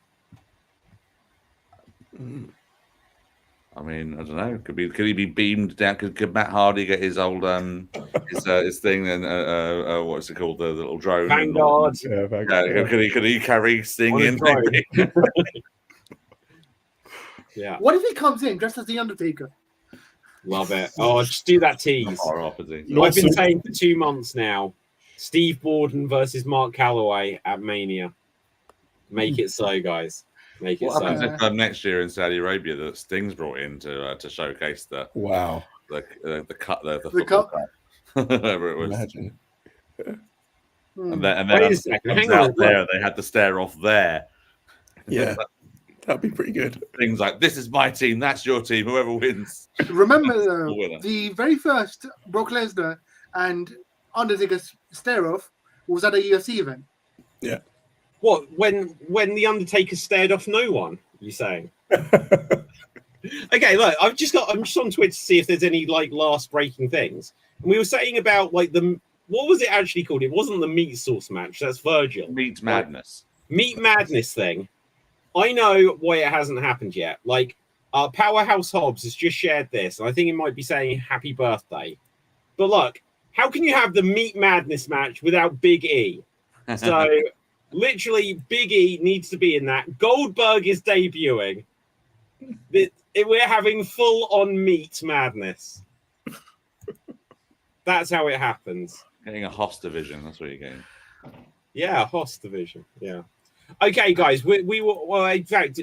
I mean, I don't know. Could he be beamed down? Could Matt Hardy get his old his thing and what's it called, the little drone? Vanguard. Yeah, could he carry Sting in? Yeah. What if he comes in dressed as the Undertaker? Love it. Oh, just do that tease. I've been saying for 2 months now, Steve Borden versus Mark Calloway at Mania. Make it so, guys. Make it what happens if next year in Saudi Arabia that Sting's brought in to showcase the cup, whatever it was. Imagine. And then out there, they had the stare off there. Yeah, that'd be pretty good. Things like, this is my team, that's your team, whoever wins. Remember, the very first Brock Lesnar and Undertaker stare off was at a UFC event. Yeah. What, when the Undertaker stared off no one? You saying? Okay, look, I'm just on Twitter to see if there's any last breaking things. And we were saying about what was it actually called? It wasn't the meat sauce match. That's Virgil. Meat Madness. Meat Madness thing. I know why it hasn't happened yet. Powerhouse Hobbs has just shared this, and I think it might be saying happy birthday. But look, how can you have the Meat Madness match without Big E? So literally, Big E needs to be in that. Goldberg is debuting. We're having full-on Meat Madness. That's how it happens. Getting a Hoss division. That's what you're getting. Yeah, Hoss division. Yeah. Okay, guys. We were. Well, in fact,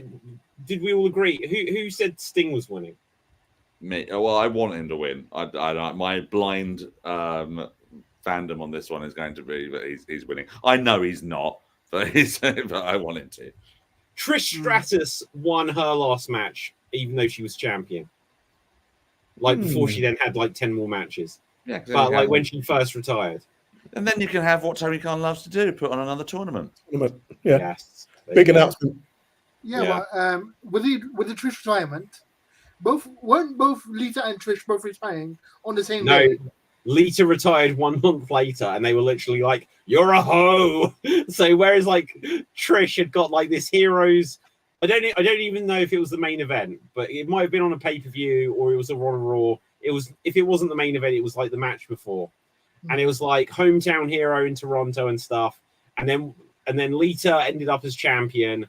did we all agree? Who said Sting was winning? Me. Well, I want him to win. I my blind fandom on this one is going to be that he's winning. I know he's not, but I want him to. Trish Stratus won her last match, even though she was champion. Before she then had 10 more matches. Yeah, but when she first retired. And then you can have what Tony Khan loves to do: put on another tournament. Yeah, yes. Big announcement. Yeah. Well, with the Trish retirement, weren't both Lita and Trish both retiring on the same day? Lita retired 1 month later, and they were literally like, "You're a hoe." So whereas like Trish had got like this heroes, I don't even know if it was the main event, but it might have been on a pay-per-view or it was a Raw. It was, if it wasn't the main event, it was like the match before, and it was like hometown hero in Toronto and stuff, and then Lita ended up as champion,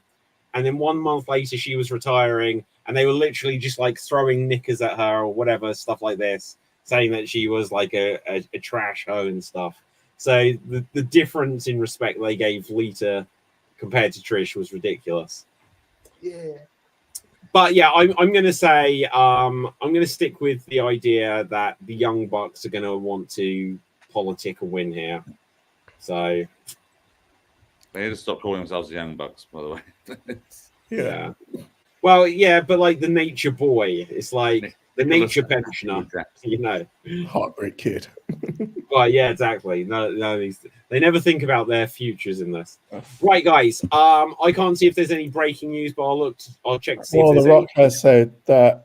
and then 1 month later she was retiring, and they were literally just like throwing knickers at her or whatever, stuff like this, saying that she was like a trash hoe and stuff. So the difference in respect they gave Lita compared to Trish was ridiculous. Yeah. But yeah, I'm going to say I'm going to stick with the idea that the Young Bucks are going to want to politic a win here. So they need to stop calling themselves the Young Bucks, by the way. Yeah. Well, yeah, but like the Nature Boy, it's like the Nature Pensioner, you know. Heartbreak Kid. Well, yeah, exactly. No, they never think about their futures in this. Right, guys. I can't see if there's any breaking news, but I'll check to see. Well, if there's The Rock has said that.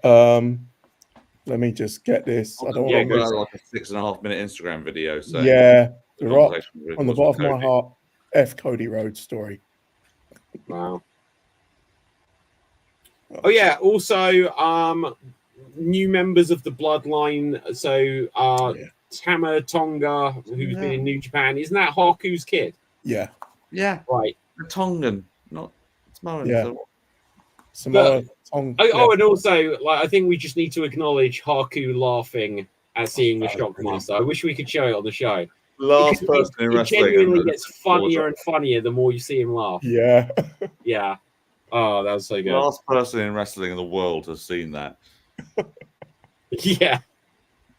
Let me just get this. I don't want to like a 6.5 minute Instagram video. So yeah, The Rock on the bottom of my heart. F Cody Rhodes story. Wow. Oh yeah. Also, new members of the Bloodline. So, Tama Tonga, who's been in New Japan, isn't that Haku's kid? Yeah. Right. The Tongan, not Samoan. Yeah. Samoa. And also, like, I think we just need to acknowledge Haku laughing at seeing the Shockmaster. I wish we could show it on the show. Last person in wrestling. It genuinely gets funnier and funnier the more you see him laugh. Yeah. Yeah. Oh, that was so good. Last person in wrestling in the world has seen that. Yeah.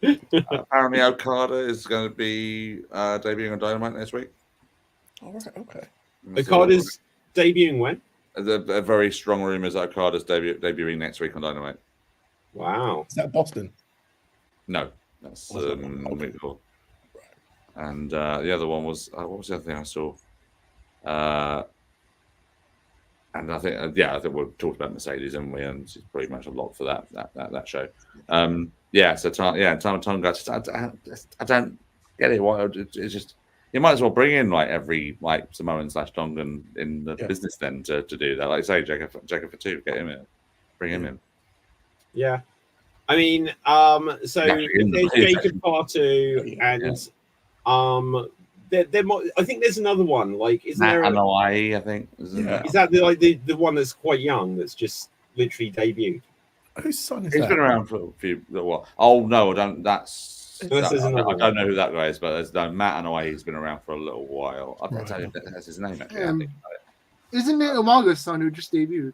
Apparently, Okada is going to be debuting on Dynamite next week. All right. Okay. Okada's debuting when? The very strong rumors that Okada's debuting next week on Dynamite. Wow. Is that Boston? No, that's Midfield. And the other one was what was the other thing I saw? And I think I think we've talked about Mercedes, haven't we? And it's pretty much a lot for that show. So Tama Tonga. I don't get it. Why it's just you might as well bring in like every like Samoan / Tongan in the business then to do that. Like say Jacob Fatu, get him in, bring him in. Yeah, I mean, so there's Jacob Fatu and I think there's another one. Like, isn't there? Anoa'i, I think. Is that the one that's quite young? That's just literally debuted. Whose son is He's that? been around for a few. What? Oh no, I don't. I don't know who that guy is, but there's Matt Anoa'i. He's been around for a little while. I don't know if that's his name. Actually, isn't it Omaga's son who just debuted?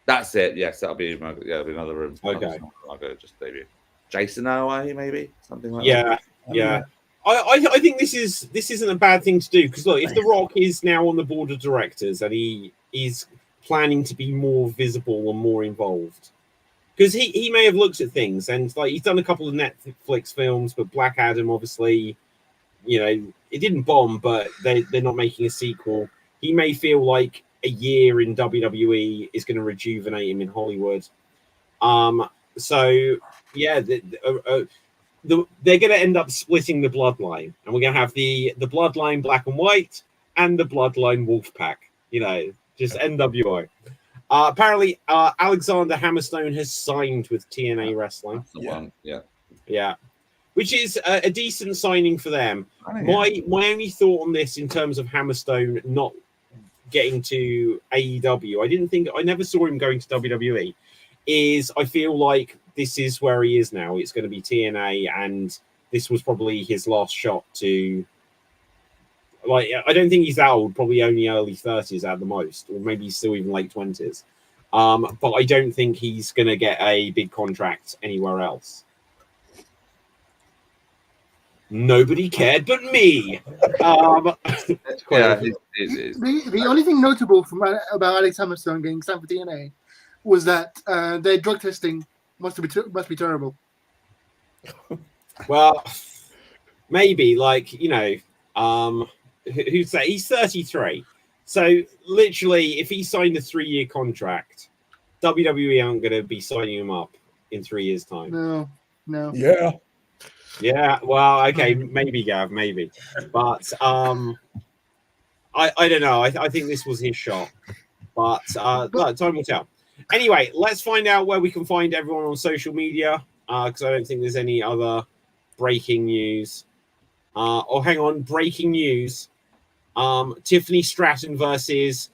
That's it. Yes, that'll be another room. Okay, Umaga just debuted. Jason Anoa'i, maybe something like that. Yeah. I think this isn't a bad thing to do because look, if The Rock is now on the board of directors and he is planning to be more visible and more involved, because he may have looked at things and like he's done a couple of Netflix films, but Black Adam obviously, it didn't bomb, but they're not making a sequel. He may feel like a year in WWE is going to rejuvenate him in Hollywood. So yeah. They're going to end up splitting the Bloodline, and we're going to have the Bloodline Black and White and the Bloodline Wolfpack. Just NWO. Apparently, Alexander Hammerstone has signed with TNA Wrestling. That's the one. Yeah, which is a decent signing for them. My only thought on this, in terms of Hammerstone not getting to AEW, I never saw him going to WWE. Is I feel like this is where he is now. It's going to be TNA, and this was probably his last shot to. Like, I don't think he's that old. Probably only early 30s at the most, or maybe he's still even late 20s. But I don't think he's going to get a big contract anywhere else. Nobody cared but me. The only thing notable about Alex Hammerstone getting signed for TNA was that their drug testing must be terrible. Well, maybe who's that? He's 33. So literally, if he signed a 3-year contract, WWE aren't going to be signing him up in 3 years' time. No. Yeah. Yeah, well, okay, maybe Gav, maybe, but I don't know. I think this was his shot, but no, time will tell. Anyway, let's find out where we can find everyone on social media, because I don't think there's any other breaking news. Oh, hang on, breaking news. Tiffany Stratton versus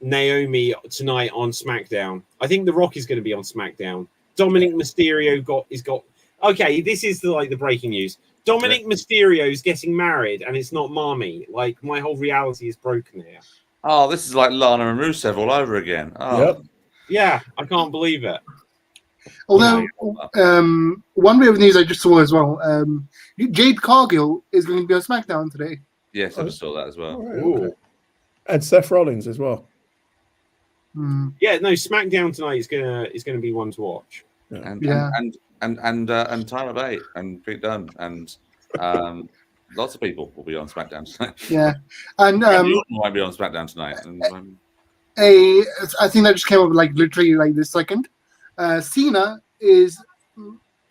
Naomi tonight on SmackDown. I think The Rock is going to be on SmackDown. Dominic Mysterio is got. Okay, this is the breaking news. Dominic Mysterio is getting married, and it's not Marmy. Like, my whole reality is broken here. Oh, this is like Lana and Rusev all over again. Oh. Yep. Yeah, I can't believe it. Although, one bit of news I just saw as well, Jade Cargill is going to be on SmackDown today. Yes, I just saw that as well. Right, okay. And Seth Rollins as well. Yeah, no, SmackDown tonight is gonna be one to watch. And Tyler Bate and Pete Dunne and lots of people will be on SmackDown tonight. Yeah, and might be on SmackDown tonight. And, I think that just came up like literally like this second. Cena is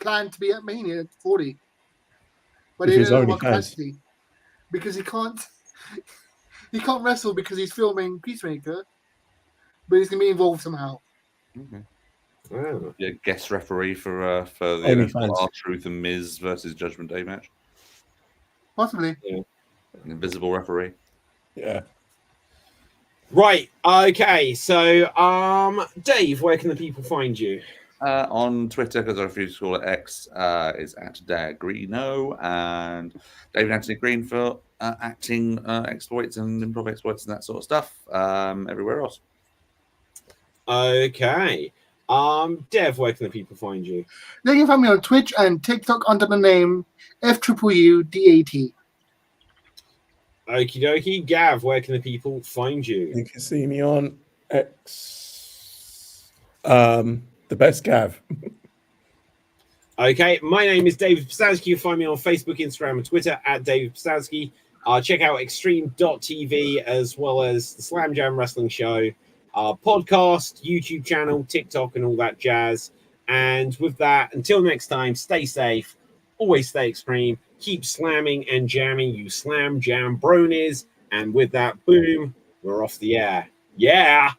planned to be at Mania at 40, but in what capacity? Because he can't wrestle because he's filming Peacemaker, but he's gonna be involved somehow. Okay. Oh. Yeah, guest referee for the R-Truth and Miz versus Judgment Day match. Possibly. Yeah. An invisible referee. Yeah. Right. Okay. So, Dave, where can the people find you? On Twitter, because I refuse to call it X, is at Dagrino, and David Anthony Green for acting exploits and improv exploits and that sort of stuff. Everywhere else. Okay. Dev, where can the people find you? They can find me on Twitch and TikTok under the name FUUDAT. Okie dokie. Gav, where can the people find you? You can see me on X. The best Gav. Okay, my name is David Pstansky. You can find me on Facebook, Instagram, and Twitter at David Pstansky. Check out Extreme.tv as well as the Slam Jam Wrestling Show, podcast, YouTube channel, TikTok, and all that jazz. And with that, until next time, stay safe, always stay extreme, keep slamming and jamming, you Slam Jam bronies. And with that, boom, we're off the air. Yeah.